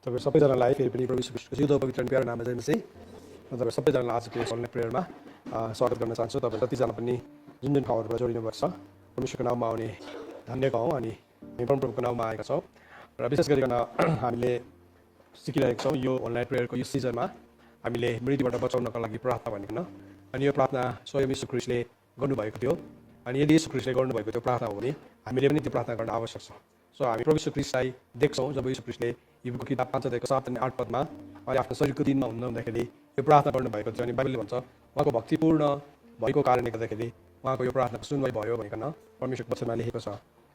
तपाईँ सबैजनालाई फेरि पनि प्रभु यीशु ख्रीष्टको जिउँदो पवित्र अनि प्यारो नाममा जयमसी। म तपाईँ सबैजनालाई आजको यस अनलाइन प्रेयरमा स्वागत गर्न चाहन्छु। तपाईँ जतिजना पनि जुन जुन ठाउँहरूबाट जोडिनुपर्छ परमेश्वरको नाममा आउने धन्यको हौँ अनि हामी परमप्रभुको नाममा आएका छौँ। र विशेष गरिकन हामीले सिकिरहेका छौँ यो अनलाइन प्रेयरको यो सिजनमा हामीले मृत्युबाट बचाउनको लागि प्रार्थना भनिकन। अनि यो प्रार्थना स्वयं यीशु ख्रीष्टले गर्नुभएको थियो। अनि यदि यीशु ख्रीष्टले गर्नुभएको त्यो प्रार्थना हो भने हामीले पनि त्यो प्रार्थना गर्न आवश्यक छ। सो हामी प्रभु यीशु ख्रीष्टलाई देख्छौँ जब यीशु ख्रीष्टले इब्रीको किताब 5 अध्यायको 7 अनि 8 पदमा अनि आफ्नो शरीरको दिनमा हुँदाखेरि यो प्रार्थना गर्नुभएको थियो। अनि बाइबलले भन्छ उहाँको भक्तिपूर्ण भएको कारणले गर्दाखेरि उहाँको यो प्रार्थनाको सुनवाई भयो भनिकन परमेश्वरको वचनमा लेखेको छ।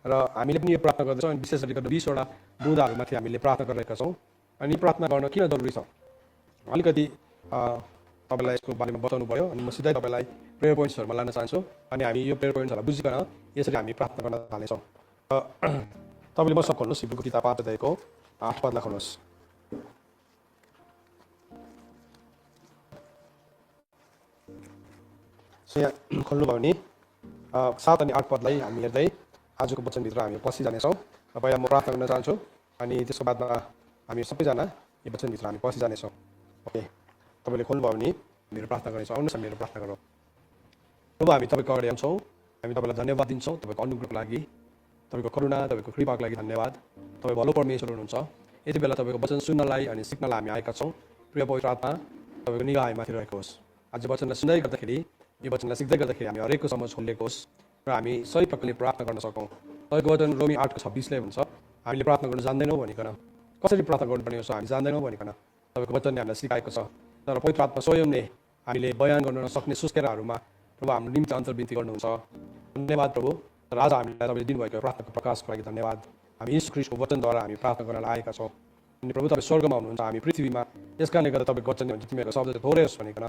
र हामीले पनि यो प्रार्थना गर्दैछौँ अनि विशेष गरिकन 20 वटा बुँदाहरूमाथि हामीले प्रार्थना गरिरहेका छौँ। अनि प्रार्थना गर्न किन जरुरी छ अलिकति तपाईँलाई यसको बारेमा बताउनु पर्यो। अनि म सिधै तपाईँलाई प्रेयर पोइन्ट्सहरूमा लान चाहन्छु। अनि हामी यो प्रेयर पोइन्ट्सहरूलाई बुझिकन यसरी हामी प्रार्थना गर्न थाल्नेछौँ। तपाईँले मसँग खोल्नुहोस् इब्रीको किताब 5 अध्यायको 8 पदलाई खोल्नुहोस्। यहाँ खोल्नुभयो भने 7 अनि 8 पदलाई हामी हेर्दै आजको वचनभित्र हामी पसिजानेछौँ। पहिला म प्रार्थना गर्न चाहन्छु अनि त्यसको बादमा हामी सबैजना यो वचनभित्र हामी पसिजानेछौँ। ओके, तपाईँले खोल्नुभयो भने मेरो प्रार्थना गर्नेछौँ। आउनुहोस् मेरो प्रार्थना गरौँ। प्रभु, हामी तपाईँको अगाडि आउँछौँ। हामी तपाईँलाई धन्यवाद दिन्छौँ तपाईँको अनुग्रहको लागि, तपाईँको करुणा, तपाईँको कृपाको लागि धन्यवाद। तपाईँ भलो परमेश्वर हुनुहुन्छ। यति बेला तपाईँको वचन सुन्नलाई अनि सिक्नलाई हामी आएका छौँ। प्रिय पवित्र आत्मा तपाईँको निगाह हामीमाथि रहेको होस्। आज वचनलाई सुन्दै गर्दाखेरि यो वचनलाई सिक्दै गर्दाखेरि हामी हरेकको समझ खोलिएको होस् र हामी सही प्रकारले प्रार्थना गर्न सकौँ। तपाईँको वचन रोमी 8:26ले भन्छ हामीले प्रार्थना गर्न जान्दैनौँ भनिकन, कसरी प्रार्थना गर्नुपर्ने हो हामी जान्दैनौँ भनिकन तपाईँको वचनले हामीलाई सिकाएको छ। तर पवित्र आत्मा स्वयंले हामीले बयान गर्न नसक्ने सुस्केराहरूमा प्रभु हाम्रो निम्ति अन्तर्विन्ती गर्नुहुन्छ। धन्यवाद प्रभु। र आज हामीलाई तपाईँले दिनुभएको प्रार्थनाको प्रकाशको लागि धन्यवाद। हामी यीशु ख्रीष्टको वचनद्वारा हामी प्रार्थना गर्न आएका छौँ। अनि प्रभु तपाईँ स्वर्गमा हुनुहुन्छ, हामी पृथ्वीमा। यस कारणले गर्दा तपाईँको वचन भन्छ तिमीहरूको शब्द चाहिँ थोरै होस् भनिकन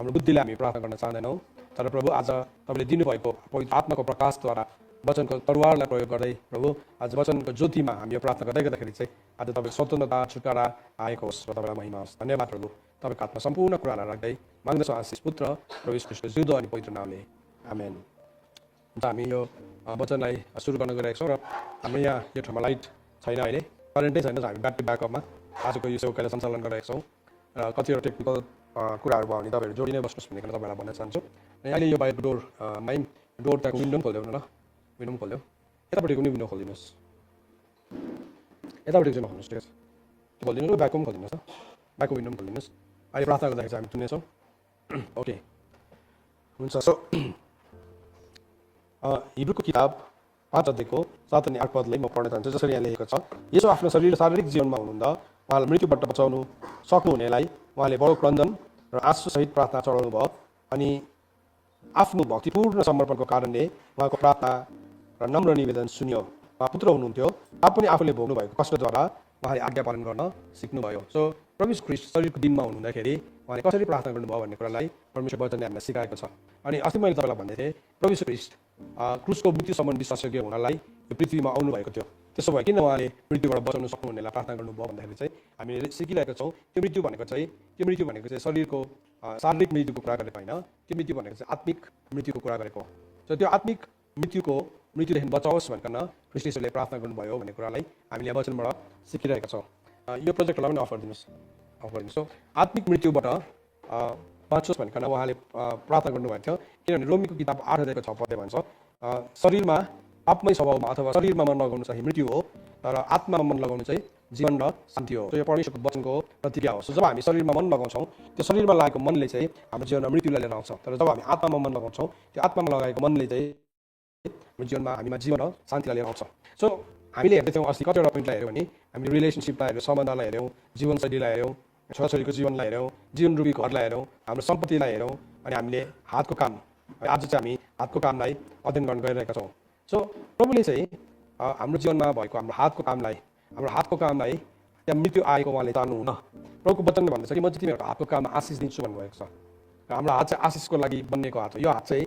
हाम्रो बुद्धिले हामी प्रार्थना गर्न चाहँदैनौँ। तर प्रभु आज तपाईँले दिनुभएको पवित्र आत्माको प्रकाशद्वारा वचनको तरवारलाई प्रयोग गर्दै प्रभु आज वचनको ज्योतिमा हामी यो प्रार्थना गर्दै गर्दाखेरि चाहिँ आज तपाईँको स्वतन्त्रता छुटकारा आएको होस् र तपाईँलाई महिमा होस्। धन्यवाद प्रभु। तपाईँको आत्मा सम्पूर्ण कुरालाई राख्दै माग्दछौँ आशिष पुत्र प्रभु यीशु ख्रीष्टको जिउँदो अनि पवित्र नामले, आमेन। हुन्छ, हामी यो वचनलाई सुरु गर्न गइरहेको छौँ र हाम्रो यहाँ यो ठाउँमा लाइट छैन, अहिले करेन्टै छैन। हामी ब्याट्री ब्याकअपमा आजको यो सेवाकालाई सञ्चालन गरिरहेको छौँ। र कतिवटा टेक्निकल कुराहरू भयो भने तपाईँहरू जोडिनै बस्नुहोस् भनेर तपाईँलाई भन्न चाहन्छु। अनि अहिले यो बाहिरको डोरमा डोर त्यहाँको विन्डो पनि खोलिदेऊ न, विन्डो पनि खोलिदेऊ। यतापट्टि कुनै विन्डो खोलिदिनुहोस्, यतापट्टि चाहिँ नखोल्नुहोस्, ठिक छ? खोलिदिनुहोस्, ब्याकको पनि खोलिदिनुहोस्, ब्याकको विन्डो पनि खोलिदिनुहोस्। अहिले प्रार्थना गर्दाखेरि चाहिँ हामी सुन्नेछौँ। ओके, हुन्छ। सो इब्रीको किताब 5 अध्यायको 7 अनि 8 पदलाई म पढ्न चाहन्छु। जसरी यहाँ लेखेको छ, यसो आफ्नो शारीरिक जीवनमा हुनुहुँदा उहाँलाई मृत्युबाट बचाउनु सक्नुहुनेलाई उहाँले बडो क्रन्दन र आँसुसहित प्रार्थना चढाउनु भयो। अनि आफ्नो भक्तिपूर्ण समर्पणको कारणले उहाँको प्रार्थना र नम्र निवेदन सुनियो। उहाँ पुत्र हुनुहुन्थ्यो, तापनि आफूले भोग्नु भएको कष्टद्वारा उहाँले आज्ञा पालन गर्न सिक्नुभयो। सो प्रभु ख्रीष्ट शरीरको दिनमा हुनुहुँदाखेरि उहाँले कसरी प्रार्थना गर्नुभयो भन्ने कुरालाई परमेश्वर वचनले हामीलाई सिकाएको छ। अनि अस्ति मैले तपाईँलाई भन्दै थिएँ प्रभु ख्रीष्ट क्रुसको मृत्युसम्म विश्वासयोग्य हुनलाई यो पृथ्वीमा आउनुभएको थियो। त्यसो भए किन उहाँले मृत्युबाट बचाउन सक्नुहुनेलाई प्रार्थना गर्नुभयो भन्दाखेरि चाहिँ हामीले सिकिरहेका छौँ त्यो मृत्यु भनेको चाहिँ शरीरको शारीरिक मृत्युको कुरा गरेको होइन। त्यो मृत्यु भनेको चाहिँ आत्मिक मृत्युको कुरा गरेको हो। सो त्यो आत्मिक मृत्युदेखि बचाओस् भनिकन ख्रीष्टले प्रार्थना गर्नुभयो भन्ने कुरालाई हामीले वचनबाट सिकिरहेका छौँ। यो प्रोजेक्टलाई पनि अफ गरिदिनुहोस्। सो आत्मिक मृत्युबाट बाँचोस् भनिकन उहाँले प्रार्थना गर्नुभएको थियो। किनभने रोमीको किताब 8 अध्यायको 6 पदले भन्छ शरीरमा पापमै स्वभावमा अथवा शरीरमा मन लगाउनु चाहिँ मृत्यु हो, तर आत्मामा मन लगाउनु चाहिँ जीवन र शान्ति हो। यो परमेश्वरको वचनको प्रतिक्रिया हो। सो जब हामी शरीरमा मन लगाउँछौँ त्यो शरीरमा लागेको मनले चाहिँ हाम्रो जीवनमा मृत्युलाई लिएर आउँछ। तर जब हामी आत्मामा मन लगाउँछौँ त्यो आत्मामा लगाएको मनले चाहिँ हाम्रो जीवनमा हामीमा जीवन र शान्तिलाई लिएर आउँछ। सो हामीले हेर्दैथ्यौँ अस्ति कतिवटा पोइन्टलाई हेऱ्यौँ भने हामीले रिलेसनसिपलाई हेऱ्यौँ, सम्बन्धलाई हेऱ्यौँ, जीवनशैलीलाई हेऱ्यौँ, छोराछोरीको जीवनलाई हेऱ्यौँ, जीवनरूपी घरलाई हेऱ्यौँ, हाम्रो सम्पत्तिलाई हेऱ्यौँ, अनि हामीले हातको काम, आज चाहिँ हामी हातको कामलाई अध्ययन गर्न गइरहेका छौँ। सो प्रभुले चाहिँ हाम्रो जीवनमा भएको हाम्रो हातको कामलाई त्यहाँ मृत्यु आएको उहाँले चाहनुहुन्न। प्रभुको वचनले भन्दछ कि म चाहिँ तिमीहरूको हातको काममा आशिष दिन्छु भन्नुभएको छ। र हाम्रो हात चाहिँ आशिषको लागि बनिएको हात हो। यो हात चाहिँ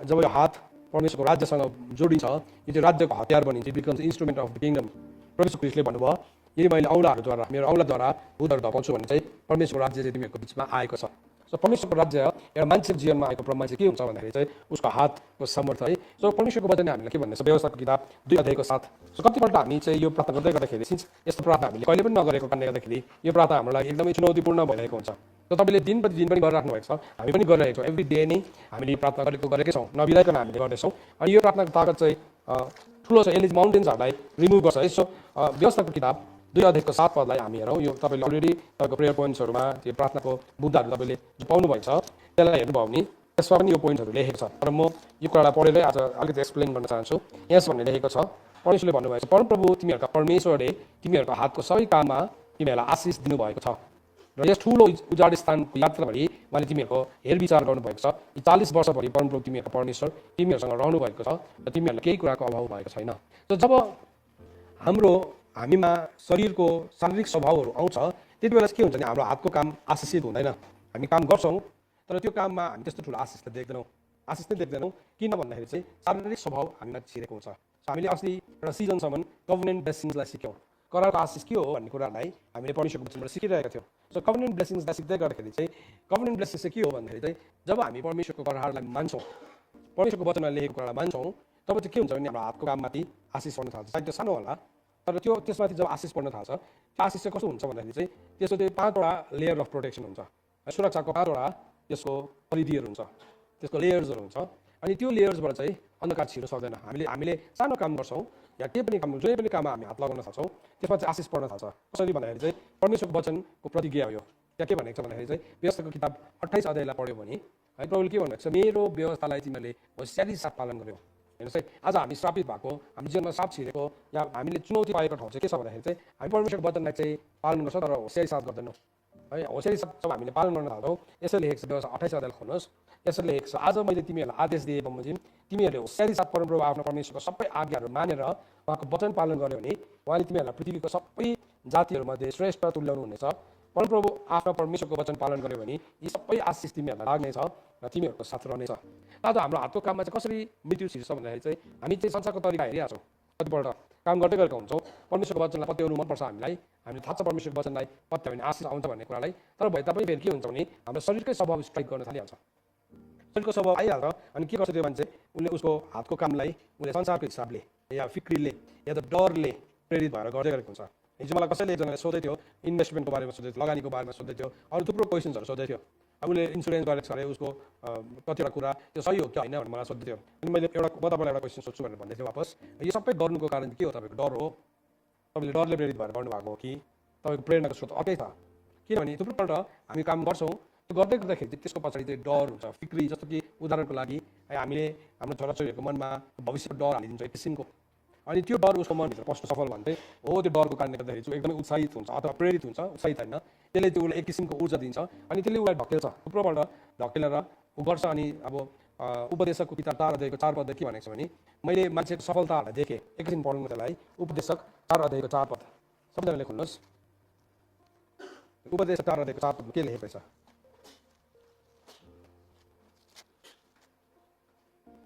जब यो हात परमेश्वरको राज्यसँग जोडिन्छ यो चाहिँ राज्यको हतियार बनिन्छ, becomes instrument of the kingdom. परमेश्वर ख्रीष्टले भन्नुभयो यदि मैले औँलाहरूद्वारा मेरो औँलाद्वारा भूतहरू धपाउँछु भने चाहिँ परमेश्वरको राज्य चाहिँ तिमीहरूको बिचमा आएको छ। सो परमेश्वरको राज्य एउटा मान्छेको जीवनमा आएको प्रमाण चाहिँ के हुन्छ भन्दाखेरि चाहिँ उसको हातको समर्थ है। सो परमेश्वरको वचनले हामीलाई के भन्दैछ, व्यवस्थाको किताब 2 अध्यायको 7। सो कतिपल्ट हामी चाहिँ यो प्रार्थना गर्दाखेरि सिन्स यस्तो प्रार्थना हामीले कहिले पनि नगरेको कारणले गर्दाखेरि यो प्रार्थना हाम्रो लागि एकदमै चुनौतीपूर्ण भइरहेको हुन्छ। सो तपाईँले दिन प्रतिदिन पनि गरिराख्नु भएको छ, हामी पनि गरिरहेको छौँ। एभ्री डे नै हामीले प्रार्थना गरेकै छौँ, नबिराइकन हामीले गर्दैछौँ। अनि यो प्रार्थनाको ताकत चाहिँ ठुलो छ, यसले माउन्टेन्सहरूलाई रिमुभ गर्छ है। सो व्यवस्थाको किताब 2 अध्यायको 7 पदलाई हामी हेरौँ। यो तपाईँले अलरेडी तपाईँको प्रेयर पोइन्ट्सहरूमा त्यो प्रार्थनाको मुद्दाहरू तपाईँले जो पाउनुभएको छ त्यसलाई हेर्नुभयो भने त्यसमा पनि यो पोइन्टहरू लेखेको छ। तर म यो कुरालाई पढेरै आज अलिकति एक्सप्लेन गर्न चाहन्छु। यस भन्ने लेखेको छ, परमेश्वरले भन्नुभएको छ, परमप्रभु तिमीहरूका परमेश्वरले तिमीहरूको हातको सबै काममा तिमीहरूलाई आशिष दिनुभएको छ र यस ठुलो उजाड स्थानको यात्राभरि उहाँले तिमीहरूको हेरविचार गर्नुभएको छ। यी 40 वर्षभरि परमप्रभु तिमीहरूको परमेश्वर तिमीहरूसँग रहनु भएको छ र तिमीहरूलाई केही कुराको अभाव भएको छैन। त जब हामीमा शरीरको शारीरिक स्वभावहरू आउँछ त्यति बेला के हुन्छ भने हाम्रो हातको काम आशिषित हुँदैन। हामी काम गर्छौँ तर त्यो काममा हामी त्यस्तो ठुलो आशिष नै देख्दैनौँ। किन भन्दाखेरि चाहिँ शारीरिक स्वभाव हामीलाई छिरेको हुन्छ। हामीले अस्ति एउटा सिजनसम्म कभनेन्ट ब्लेसिङ्सलाई सिक्यौँ। करारको आशिष के हो भन्ने कुरालाई हामीले परमेश्वरको वचनबाट सिकिरहेका थियौँ। सो कभनेन्ट ब्लेसिङ्सलाई सिक्दै गर्दाखेरि चाहिँ कभनेन्ट ब्लेसिङ्स चाहिँ के हो भन्दाखेरि चाहिँ जब हामी परमेश्वरको करारलाई मान्छौँ, परमेश्वरको वचनमा लेखेको कुरालाई मान्छौँ, तब चाहिँ के हुन्छ भने हाम्रो हातको काममाथि आशिष पर्न थाल्छ। सायद त्यो सानो होला तर त्यसमाथि जब आशिष पर्न थाल्छ त्यो आशिष चाहिँ कस्तो हुन्छ भन्दाखेरि चाहिँ त्यसको त्यो 5वटा लेयर अफ प्रोटेक्सन हुन्छ। सुरक्षाको 5वटा त्यसको परिधिहरू हुन्छ, त्यसको लेयर्सहरू हुन्छ। अनि त्यो लेयर्सबाट चाहिँ अन्धकार छिर्न सक्दैन। हामीले सानो काम गर्छौँ या केही पनि काम, जुनै पनि काममा हामी हात लगाउन थाल्छौँ त्यसमा चाहिँ आशिष पर्न थाल्छ। कसरी भन्दाखेरि चाहिँ परमेश्वरको वचनको प्रतिज्ञा हो यो। त्यहाँ के भनेको छ भन्दाखेरि चाहिँ व्यवस्थाको किताब 28 अध्यायलाई पढ्यो भने है प्रभुले के भन्नुहुन्छ, मेरो व्यवस्थालाई तिमीहरूले होसियारी साथ पालन गर्यो। हेर्नुहोस् है, आज हामी श्रापित भएको, हामी जीवनमा साप छिरेको या हामीले चुनौती पाएको ठाउँ चाहिँ के छ भन्दाखेरि चाहिँ हामी परमेश्वरको वचनलाई चाहिँ पालन गर्छौँ तर होसियारी साथ गर्दैनौँ है। होसियारी साथ जब हामीले पालन गर्न थाल्छौँ, यसरी लेखेको छ व्यवस्था 28 अध्याय खोल्नुहोस्। यसरी लेखेको छ, आज मैले तिमीहरूलाई आदेश दिए बमोजिम तिमीहरूले होसियारी साथ परमप्रभु आफ्नो परमेश्वरको सबै आज्ञाहरू मानेर उहाँको वचन पालन गर्यो भने उहाँले तिमीहरूलाई पृथ्वीको सबै जातिहरूमध्ये श्रेष्ठ तुल्याउनु हुनेछ। परमप्रभु आफ्नो परमेश्वरको वचन पालन गर्यो भने यी सबै आशिष तिमीहरूलाई लाग्नेछ र तिमीहरूको साथ रहनेछ। आज हाम्रो हातको काममा चाहिँ कसरी मृत्यु छिर्छ भन्दाखेरि चाहिँ हामी चाहिँ संसारको तरिका हेरिरहेछौँ। कतिपल्ट काम गर्दै गरेको हुन्छौँ, परमेश्वरको वचनलाई पत्याउनु मनपर्छ हामीलाई थाहा छ परमेश्वरको वचनलाई पत्यायो भने आशिष आउँछ भन्ने कुरालाई। तर भए तापनि फेरि के हुन्छ भने हाम्रो शरीरकै स्वभाव स्ट्राइक गर्न थालिहाल्छ। शरीरको स्वभाव आइहाल्छ अनि के गर्छ त्यो मान्छे, उसले उसको हातको कामलाई उसले संसारको हिसाबले या फिक्रीले या त डरले प्रेरित भएर गर्दै गरेको हुन्छ। हिजो मलाई कसैले एकजनाले सोध्दै थियो, इन्भेस्टमेन्टको बारेमा सोध्दै थियो, लगानीको बारेमा सोध्दै थियो, अरू थुप्रो क्वेसन्सहरू सोध्दै थियो। उसले इन्सुरेन्स गरेको छ अरे उसको कतिवटा कुरा त्यो सही हो कि होइन भनेर मलाई सोध्दै थियो। अनि मैले म तपाईँलाई एउटा क्वेसन सोध्छु भनेर भन्दै थिएँ वापस। यो सबै गर्नुको कारण के हो? तपाईँको डर हो? तपाईँले डरले प्रेरित भएर गर्नुभएको हो कि तपाईँको प्रेरणाको स्रोत अर्कै छ? किनभने थुप्रोपल्ट हामी काम गर्छौँ, त्यो गर्दै गर्दाखेरि चाहिँ त्यसको पछाडि चाहिँ डर हुन्छ, फिक्री। जस्तो कि उदाहरणको लागि हामीले हाम्रो छोराछोरीहरूको मनमा भविष्यको डर हालिदिन्छ एक किसिमको, अनि त्यो डर उसको मनभित्र पस्नु सफल भन्दै हो। त्यो डरको कारणले गर्दाखेरि चाहिँ एकदमै उत्साहित हुन्छ अथवा प्रेरित हुन्छ, उत्साहित होइन, त्यसले चाहिँ उसलाई एक किसिमको ऊर्जा दिन्छ अनि त्यसले उसलाई ढकेल्छ, थुप्रोपल्ट ढकेलेर ऊ गर्छ। अनि अब उपदेशकको किताब 4 अध्यायको 4 पद के भनेको छ भने मैले मान्छेको सफलताहरूलाई देखेँ। एकैछिन पढ्नु त्यसलाई। उपदेशक 4 अध्यायको 4 पद सबैजनाले खोल्नुहोस्। उपदेशक 4 अध्यायको 4 पद के लेखेको छ?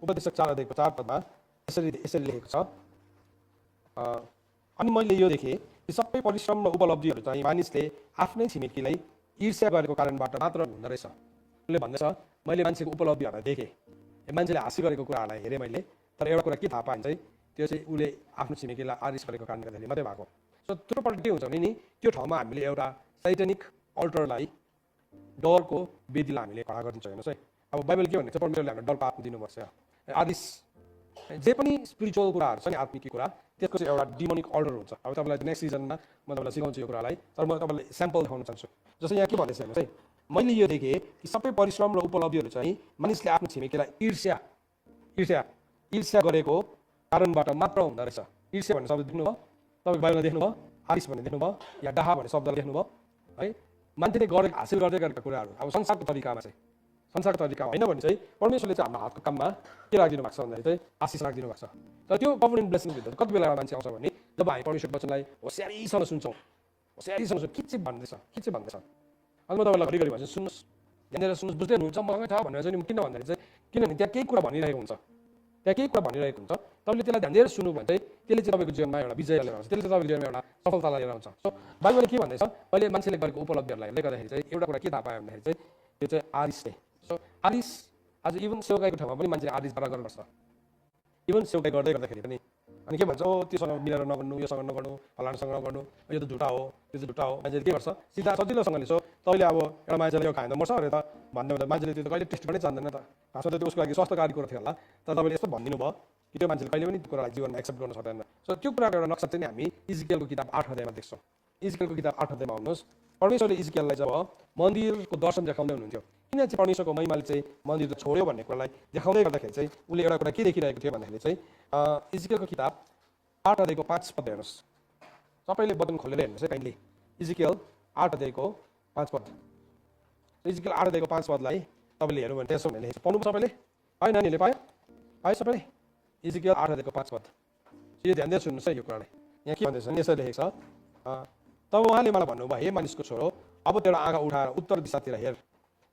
उपदेशक 4 अध्यायको 4 पदमा यसरी लेखेको छ, अनि मैले यो देखेँ कि सबै परिश्रम र उपलब्धिहरू चाहिँ मानिसले आफ्नै छिमेकीलाई ईर्ष्या गरेको कारणबाट मात्र हुँदो रहेछ। उसले भन्दैछ मैले मान्छेको उपलब्धिहरूलाई देखेँ, मान्छेले हासिल गरेको कुराहरूलाई हेरेँ मैले, तर एउटा कुरा के थाहा पाएँ चाहिँ त्यो चाहिँ उसले आफ्नो छिमेकीलाई आरिस गरेको कारणले गर्दाखेरि मात्रै भएको। सो त्योपल्ट के हुन्छ भने नि त्यो ठाउँमा हामीले एउटा सैटानिक अल्टरलाई, डरको वेदीलाई हामीले खडा गरिदिन्छ। हेर्नुहोस् है, अब बाइबल के भनेको छ, परमेश्वरले हामीलाई डरको आत्मा दिनुपर्छ। आदिश जे पनि स्पिरिचुअल कुराहरू छ नि, आत्मिक कुरा, त्यसको चाहिँ एउटा डिमोनिक अर्डर हुन्छ। अब तपाईँलाई नेक्स्ट सिजनमा म तपाईँलाई सिकाउँछु यो कुरालाई, तर म तपाईँलाई स्याम्पल देखाउन चाहन्छु। जस्तै यहाँ के भन्दैछ हेर्नुहोस् है, मैले यो देखेँ कि सबै परिश्रम र उपलब्धिहरू चाहिँ मानिसले आफ्नो छिमेकीलाई ईर्ष्या गरेको कारणबाट मात्र हुँदो रहेछ। ईर्ष्या भन्ने शब्द देख्नुभयो तपाईँको बाइबलमा, देख्नुभयो? आरिस भन्ने देख्नुभयो या डाहा भन्ने शब्द देख्नुभयो है? मान्छेले गरेको हासिल गर्दै गरेका कुराहरू अब संसारको तरिकामा चाहिँ, संसारको तरिका होइन भने चाहिँ परमेश्वरले चाहिँ हाम्रो हातको काममा के राखिदिनु भएको छ भन्दाखेरि चाहिँ आशिष राखिदिनु भएको छ। तर त्यो कभनेन्ट ब्लेसिङभित्र कति बेला मान्छे आउँछ भने जब हामी परमेश्वरको वचनलाई होसियारीसँग सुन्छौँ, के चाहिँ भन्दैछ। अनि म तपाईँलाई घरिघरि भन्छु सुन्नुहोस्, यहाँनिर सुन्नुहोस्, बुझ्दै हुनुहुन्छ मसँगै छ भनेर चाहिँ किन भन्दाखेरि चाहिँ किनभने त्यहाँ केही कुरा भनिरहेको हुन्छ, तपाईँले त्यसलाई ध्यान दिएर सुन्नु भने चाहिँ त्यसले चाहिँ तपाईँको जीवनमा एउटा विजय लिएर आउँछ, त्यसले चाहिँ तपाईँको जीवनमा एउटा सफलता लिएर आउँछ। सो बाइबलले के भन्दैछ, मैले मान्छेले गरेको उपलब्धिहरूलाई हेर्दै गर्दाखेरि चाहिँ एउटा कुरा के थाहा पाएँ भन्दाखेरि चाहिँ यो चाहिँ आरिसले। सो आरिस आज इभन सेवकाईको ठाउँमा पनि मान्छेले आरिस बराबर गर्छ। इभन सेवकाई गर्दै गर्दाखेरि पनि अनि के भन्छ, त्योसँग मिलेर नगर्नु, योसँग नगर्नु, फलानासँग नगर्नु, यो त झुटा हो, त्यो चाहिँ झुटा हो। मान्छेले के गर्छ, सिधा सजिलोसँगले सो तैँले अब एउटा मान्छेले यो खाँदा मर्छ अरे त भन्दा भन्दा मान्छेले त्यो त कहिले टेस्ट गर्नै जान्दैन त। खासमा त त्यो उसको लागि स्वास्थ्यकारी कुरो थियो होला, तर तपाईँले यस्तो भनिदिनु भयो कि त्यो मान्छेले कहिले पनि त्यो कुरालाई जीवनमा एक्सेप्ट गर्न सक्दैन। सो त्यो कुराको एउटा नक्सा चाहिँ हामी इजिकियलको किताब 8 अध्यायमा देख्छौँ। इजिकियलको किताब 8 अध्यायमा आउनुहोस्। परमेश्वरले इजिकियललाई जब मन्दिरको दर्शन देखाउँदै हुनुहुन्थ्यो, किन चाहिँ परमेश्वरको महिमाले चाहिँ मन्दिर त छोड्यो भन्ने कुरालाई देखाउँदै गर्दाखेरि चाहिँ उसले एउटा कुरा के देखिरहेको थियो भन्दाखेरि चाहिँ इजिकियलको किताब 8 अध्यायको 5 पद हेर्नुहोस्। सबैले वचन खोलेर हेर्नुहोस् है काइन्डली। इजिकियल 8 अध्यायको 5 पद। इजिकियल 8 अध्यायको 5 पदलाई तपाईँले हेर्नु भने त्यसो भने लेखेको पढ्नु सबैले, है नानीहरूले पायो, है सबैले? इजिकियल 8 अध्यायको 5 पद। यो ध्यान दिएर सुन्नुहोस् है यो कुरालाई। यहाँ के भन्दैछ भने यसरी लेखेको छ, तब उहाँले मलाई भन्नुभयो, हे मानिसको छोरो, अब तेरो आँखा उठाएर उत्तर दिशातिर हेर।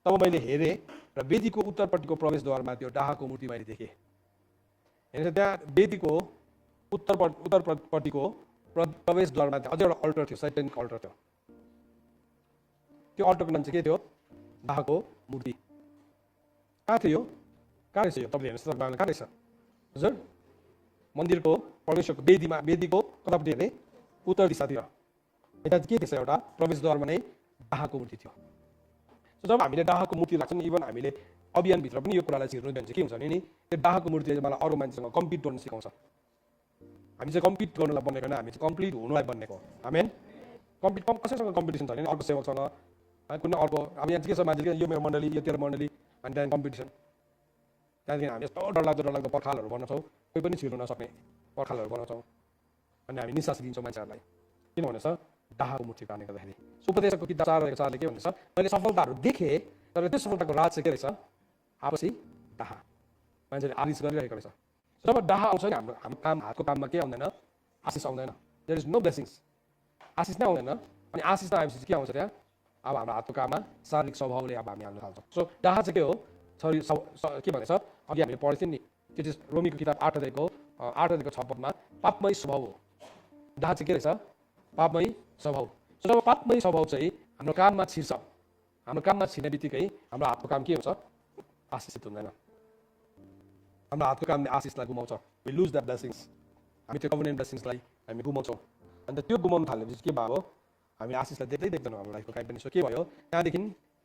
तब मैले हेरेँ र वेदीको उत्तरपट्टिको प्रवेशद्वारमा त्यो डाहाको मूर्ति मैले देखेँ। हेर्नुहोस्, त्यहाँ वेदीको उत्तरपट्टिको प्रवेशद्वारमा अझै एउटा अल्टर थियो, सैतानिक अल्टर थियो। त्यो अल्टरको नाम चाहिँ के थियो? डाहाको मूर्ति। कहाँ थियो? कहाँ रहेछ यो? तपाईँले हेर्नुहोस्, तपाईँले कहाँ रहेछ हजुर? मन्दिरको परमेश्वरको वेदीको कतापट्टि हेर्ने? उत्तर दिशातिर। यता के थिएछ? एउटा प्रवेशद्वारमा नै डाहाको मूर्ति थियो। सो जब हामीले डाहाको मूर्ति राख्छौँ, इभन हामीले अभियानभित्र पनि यो कुरालाई छिर्नु भन्छ के हुन्छ नि, त्यो डाहाको मूर्तिले मलाई अरू मान्छेसँग कम्पिट गर्न सिकाउँछ। हामी चाहिँ कम्पिट गर्नुलाई बनेको होइन, हामी चाहिँ कम्प्लिट हुनुलाई बनेको। आमेन। कसैसँग कम्पिटिसन छ भने अर्को सेवकसँग, कुनै अर्को। अब यहाँ के छ, मान्छेले यो मेरो मण्डली, यो तेरो मण्डली, अनि त्यहाँदेखि कम्पिटिसन। त्यहाँदेखि हामी यस्तो डरलाग्दो पर्खालहरू बनाउँछौँ, कोही पनि छिर्नु नसक्ने पर्खालहरू बनाउँछौँ, अनि हामी निश्वास दिन्छौँ मान्छेहरूलाई। किन भनेछ? डाहाको मूर्ति कारणले गर्दाखेरि। उपदेशको किताब 4:4ले के भन्छ? मैले सफलताहरू देखेँ, तर त्यो सफलताको राज चाहिँ के रहेछ? आपसी डाहा। मान्छेले आरिस गरिरहेको रहेछ। जब डाहा आउँछ नि हाम्रो काम, हातको काममा के आउँदैन? आशिष आउँदैन। There is no blessings. आशिष नै आउँदैन। अनि आशिष नआएपछि के आउँछ त्यहाँ? अब हाम्रो हातको काममा शारीरिक स्वभावले अब हामी हाल्न थाल्छौँ। सो डाहा चाहिँ के हो? के भनेछ? अघि हामीले पढेको थियौँ नि, त्यो चाहिँ रोमीको किताब 8 अध्यायको 6 पदमा पापमय स्वभाव हो। डाहा चाहिँ के रहेछ? पापमय स्वभाव। सो जब पापमय स्वभाव चाहिँ हाम्रो काममा छिर्छ, हाम्रो काममा छिर्ने बित्तिकै हाम्रो हातको काम के हुन्छ? आशिषित हुँदैन। हाम्रो हातको कामले आशिषलाई गुमाउँछ। We lose the blessings. हामी त्यो कभनेन्ट ब्लेसिङ्सलाई हामी गुमाउँछौँ। अन्त त्यो गुमाउनु थालेपछि के भयो? हामी आशिषलाई देख्दैनौँ हाम्रो लाइफको काहीँ पनि। सो के भयो? त्यहाँदेखि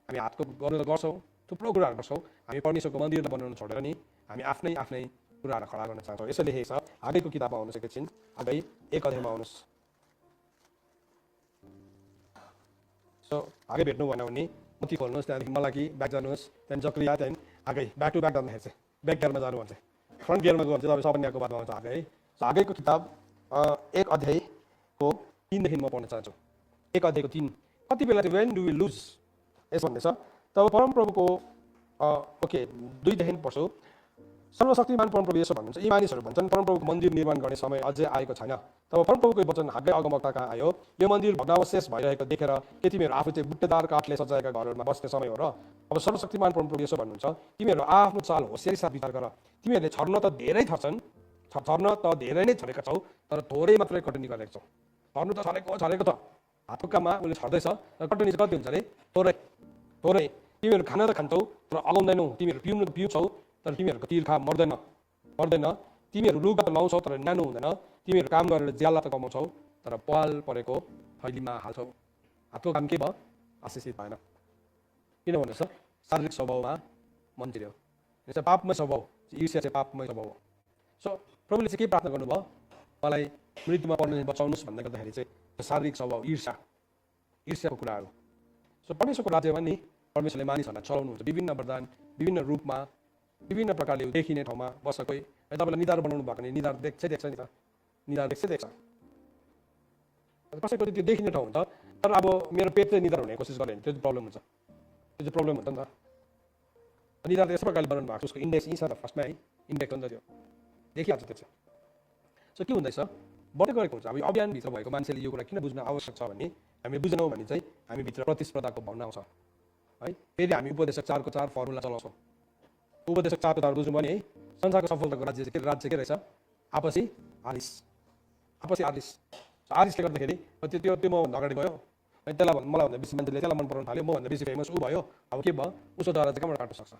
हामी हातको गर्नु त गर्छौँ, थुप्रो कुराहरू गर्छौँ, हामी परमेश्वरको मन्दिरलाई बनाउनु छोडेर नि हामी आफ्नै कुराहरू खडा गर्न चाहन्छौँ। यसो लेखेको छ। हागैको किताबमा आउनुहोस् एकैछिन। हागै 1 अध्यायमा आउनुहोस्। सो हागै भेट्नु भएन भने मुठी खोल्नुहोस्, त्यहाँदेखि मलाकी ब्याक जानुहोस्, त्यहाँदेखि जक्रिया, त्यहाँदेखि हागै ब्याक टु ब्याक जाँदाखेरि चाहिँ ब्याक गियरमा जानु भन्छ, फ्रन्ट गियरमा गयो भने चाहिँ तपाईँ सपन्याको बादमा आउँछ हागै है। हागैको किताब 1 अध्यायको 3 देखि म पढ्न चाहन्छु। 1 अध्यायको 3। कति बेला चाहिँ वेन डु वी लुज? यस भन्दैछ, तब परमप्रभुको 2 देखि पढ्छु। सर्वशक्तिमान परमप्रभु यसो भन्नुहुन्छ, यी मानिसहरू भन्छन् परमप्रभुको मन्दिर निर्माण गर्ने समय अझै आएको छैन। तब परमप्रभुको वचन हागै अगमवक्ता कहाँ आयो? यो मन्दिर भग्नावशेष भइरहेको देखेर के तिमीहरू आफू चाहिँ बुट्टेदार काठले सजाएका घरहरूमा बस्ने समय हो र? अब सर्वशक्तिमान परमप्रभु यसो भन्नुहुन्छ, तिमीहरू आफ्नो चाल होसियारी साथ विचार गर। तिमीहरूले छर्न त धेरै नै छरेका छौ, तर थोरै मात्रै कटनी गरेका छौ। छर्नु त छरेको त हातको काममा उसले छर्दैछ, तर कटनी चाहिँ कति हुन्छ अरे? थोरै। तिमीहरू खाना त खान्छौ तर अगाउँदैनौ। तिमीहरू पिउनु त पिउँछौ तर तिमीहरूको तिर्खा मर्दैन। तिमीहरू लुगा त लाउँछौ तर न्यानो हुँदैन। तिमीहरू काम गरेर ज्याला त कमाउँछौ तर पाल परेको थैलीमा हाल्छौ। हातको काम के भयो? आशिषित भएन। किन भन्नुहोस् त? शारीरिक स्वभावमा मन चिर्यो। यसो पापमय स्वभाव, ईर्ष्या चाहिँ पापमय स्वभाव हो। सो प्रभुले चाहिँ के प्रार्थना गर्नुभयो? मलाई मृत्युमा पर्ने बचाउनुहोस् भन्दै गर्दाखेरि चाहिँ शारीरिक स्वभाव, ईर्ष्याको कुराहरू। सो परमेश्वरको राज्यमा नि परमेश्वरले मानिसहरूलाई चलाउनुहुन्छ विभिन्न वरदान, विभिन्न रूपमा, विभिन्न प्रकारले देखिने ठाउँमा बस्छ। कोही तपाईँलाई निधार बनाउनु भएको भने निधार देख्छ नि त, निधार देख्छ। कसैको त्यो देखिने ठाउँ हुन्छ, तर अब मेरो पेट चाहिँ निधार हुने कोसिस गऱ्यो भने त्यो प्रब्लम हुन्छ। त्यो चाहिँ प्रब्लम हुन्छ नि त। निधार त यस्तो प्रकारले बनाउनु भएको छ, उसको इन्डेक्स यी छ त फर्स्टमा है, इन्डेक्स हुन्छ त्यो देखिहाल्छ त्यो चाहिँ। सो के हुँदैछ? बढ्दै गएको हुन्छ। अब यो अभियानभित्र भएको मान्छेले यो कुरा किन बुझ्न आवश्यक छ भने हामीले बुझ्नौँ भने चाहिँ हामीभित्र प्रतिस्पर्धाको भावना आउँछ है। फेरि हामी उपदेशक 4 को 4 फर्मुला चलाउँछौँ। उपदेशक 4 को 4 बुझ्नु भने है, संसारको सफलताको राज्य के रहेछ? आपसी आरिस। आरिसले गर्दाखेरि त्यो मभन्दा अगाडि गयो, अनि त्यसलाई मलाई भन्दा बेसी मान्छेले त्यसलाई मन पराउन थाल्यो, मभन्दा बेसी फेमस ऊ भयो, अब के भयो उसको जरा चाहिँ कहाँबाट काट्न सक्छ?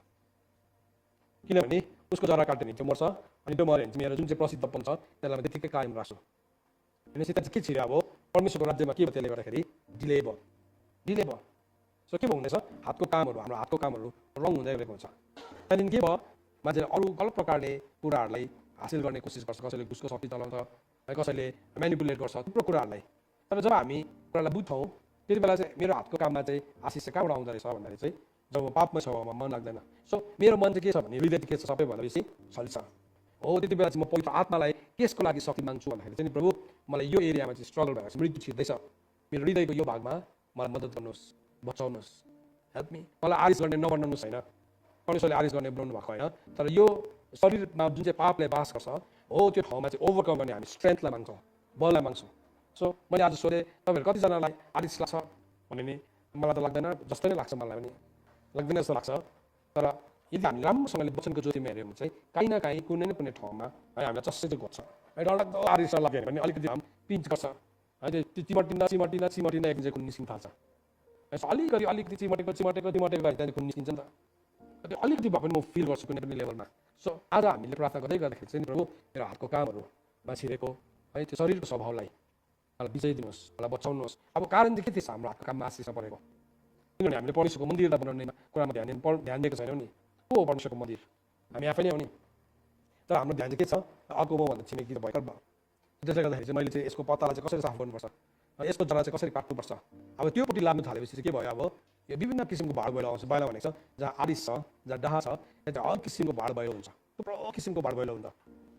किनभने उसको जरा काट्यो भने त्यो मर्छ, अनि त्यो मऱ्यो भने चाहिँ मेरो जुन चाहिँ प्रसिद्धपन छ त्यसलाई म त्यतिकै कायम राख्छु। भनेपछि त्यहाँ चाहिँ के छिर्यो अब परमेश्वरको राज्यमा के भयो त्यसले गर्दाखेरि डिले भयो। सो के हुँदैछ हातको कामहरू, हाम्रो हातको कामहरू रङ हुँदै गएको हुन्छ। त्यहाँदेखि के भयो मान्छेले अरू गलत प्रकारले कुराहरूलाई हासिल गर्ने कोसिस गर्छ, कसैले घुसको शक्ति चलाउँछ, कसैले म्यानिपुलेट गर्छ थुप्रो कुराहरूलाई। तर जब हामी कुरालाई बुझ्छौँ त्यति बेला चाहिँ मेरो हातको काममा चाहिँ आशिष चाहिँ कहाँबाट आउँदो रहेछ भन्दाखेरि चाहिँ जब पापमै छ मन लाग्दैन। सो मेरो मन चाहिँ के छ भने हृदय के छ सबैभन्दा बेसी छल्छ हो, त्यति बेला चाहिँ म पवित्र आत्मालाई केसको लागि शक्ति माग्छु भन्दाखेरि चाहिँ प्रभु मलाई यो एरियामा चाहिँ स्ट्रगल भएर मृत्यु छिर्दैछ, मेरो हृदयको यो भागमा मलाई मद्दत गर्नुहोस्, बचाउनुहोस्, हेल्प मी। मलाई आरिस गर्ने नबनाउनुहोस् होइन, परमेश्वरले आरिस गर्ने बनाउनु भएको होइन, तर यो शरीरमा जुन चाहिँ पापले बास गर्छ हो त्यो ठाउँमा चाहिँ ओभरकम गर्ने हामी स्ट्रेन्थलाई माग्छौँ, बललाई माग्छौँ। सो मैले आज सोधेँ तपाईँहरू कतिजनालाई आरिस लाग्छ भने नि मलाई त लाग्दैन, जस्तै नै लाग्छ मलाई पनि लाग्दैन जस्तो लाग्छ। तर यदि हामी राम्रोसँगले वचनको ज्योतिमा हेऱ्यौँ भने चाहिँ काहीँ न काहीँ कुनै न कुनै ठाउँमा है हामीलाई चस्सै चाहिँ घोट्छ है, डरलाग्दो आरिस लाग्यो भने पनि अलिकति हामी पिन्च गर्छ है, त्यो चिमटिँदा एक चाहिँ खुन निस्किन थाल्छ। अलिकति चिमटेको त्यहाँदेखि खुन निस्किन्छ नि त, त्यो अलिकति भए पनि म फिल गर्छु कुनै पनि लेभलमा। सो आज हामीले प्रार्थना गर्दै गर्दाखेरि चाहिँ प्रभु मेरो हातको कामहरूमा छिरेको है त्यो शरीरको स्वभावलाई मलाई विजय दिनुहोस्, मलाई बचाउनुहोस्। अब कारण चाहिँ के थिएछ हाम्रो हातको काममा आशिषमा परेको? किनभने हामीले परमेश्वरको मन्दिरलाई बनाउने कुरामा ध्यान दिएको छैनौँ नि। को हो परमेश्वरको मन्दिर? हामी आफै नै हो नि। तर हाम्रो ध्यान चाहिँ के छ अर्को भन्दा छिमेकी भर्खर भयो। त्यसले गर्दाखेरि चाहिँ मैले चाहिँ यसको पत्तालाई चाहिँ कसरी साफ गर्नुपर्छ, यसको जरा चाहिँ कसरी काट्नुपर्छ, अब त्योपट्टि लाग्नु थालेपछि चाहिँ के भयो अब यो विभिन्न किसिमको भाड पहिलो आउँछ। पहिला भनेको छ जहाँ आरिस छ, जहाँ डाहा छ, त्यहाँ हर किसिमको भाड पहिलो हुन्छ, थुप्रो किसिमको भाड पहिलो हुन्छ।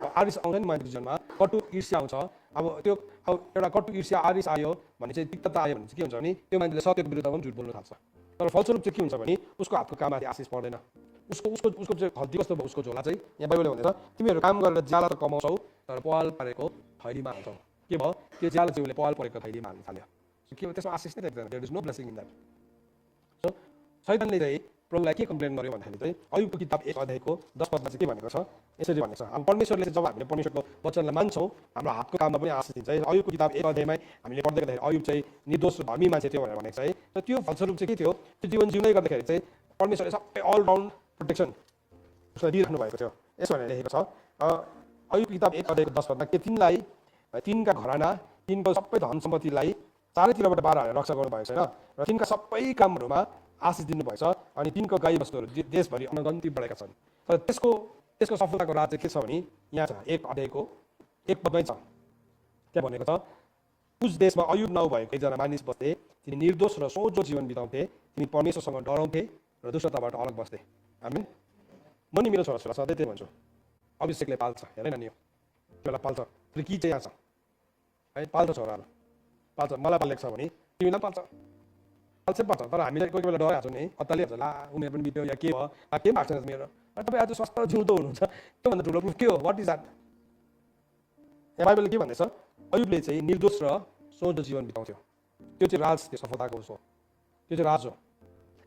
आरिस आउँछ नि मान्छेको जीवनमा, कटु ईर्ष्या आउँछ। अब त्यो एउटा कटु ईर्ष्या आरिस आयो भने चाहिँ तिक्तता आयो भने चाहिँ के हुन्छ भने त्यो मान्छेले सत्यको विरुद्धमा पनि झुट बोल्न थाल्छ। तर फलस्वरूप चाहिँ के हुन्छ भने उसको हातको काममाथि आशिष पर्दैन। उसको चाहिँ खल्ती कस्तो भयो उसको झोला चाहिँ यहाँ बाइबलले भन्दैछ तिमीहरू काम गरेर ज्याला त कमाउँछौ तर पहल परेको थैलीमा हाल्छौ। के भयो त्यो ज्याला चाहिँ उसले पहल परेको थैलीमा हाल्न थाल्यो। के भयो त्यसमा आशिष नै देख्दैन, there is no blessing in that. सो शैतानले चाहिँ प्रभुलाई के कम्प्लेन गर्यो भन्दाखेरि चाहिँ अयुबको किताब 1 अध्यायको 10 पदमा चाहिँ के भनेको छ, यसरी भनेको छ। अब परमेश्वरले चाहिँ जब हामीले परमेश्वरको वचनलाई मान्छौँ हाम्रो हातको काममा पनि आशिष दिन्छ। अयुबको किताब 1 अध्यायमै हामीले पढ्दै गर्दाखेरि अयुब चाहिँ निर्दोष र धर्मी मान्छे थियो भनेर भनेको छ है। र त्यो फलस्वरूप चाहिँ के थियो, त्यो जीवन जिउँदै गर्दाखेरि चाहिँ परमेश्वरले सबै अलराउन्ड प्रोटेक्सन उसलाई दिइराख्नु भएको थियो। यसो भनेर लेखेको छ अयुब किताब 1 अध्यायको 10 पदमा के तिनलाई तिनका घराना तिनको सबै धन सम्पत्तिलाई चारैतिरबाट बाह्र हालेर रक्षा गर्नुभएको छैन र तिनका सबै कामहरूमा आशिष दिनुभएछ अनि तिनको गाई बस्तुहरू देशभरि अनगन्ती बढेका छन्। तर त्यसको सफलताको राज चाहिँ के छ भने यहाँ छ 1 अध्यायको 1 पदमै छ। त्यहाँ भनेको छ उस देशमा अयुब नाउँ भएको एकजना मानिस बस्थे, तिनी निर्दोष र सोझो जीवन बिताउँथे, तिनी परमेश्वरसँग डराउँथे र दुष्टताबाट अलग बस्थे। आमीन। म नि मेरो छोराछोरा सधैँ त्यही भन्छु, अभिषेकले पाल्छ हेरेन नि, त्यो पाल्छ कि चाहिँ यहाँ छ है, पाल्छ छोराहरू पाल्छ। मलाई पालेको छ भने तिमीलाई पाल्छ पाल्छ। तर हामीलाई कोही बेला डराइहाल्छौँ नि, अत्तालिहाल्छ ला उमेर पनि बित्यो या के भयो के भएको छैन मेरो, तपाईँ आज स्वस्थ जिउँदो हुनुहुन्छ, त्योभन्दा ठुलो प्रुफ के हो? What is that? यहाँ बाइबलले के भन्दैछ अयुबले चाहिँ निर्दोष र सोझो जीवन बिताउँथ्यो। त्यो चाहिँ राज, त्यो सफलताको हो, त्यो चाहिँ राज हो।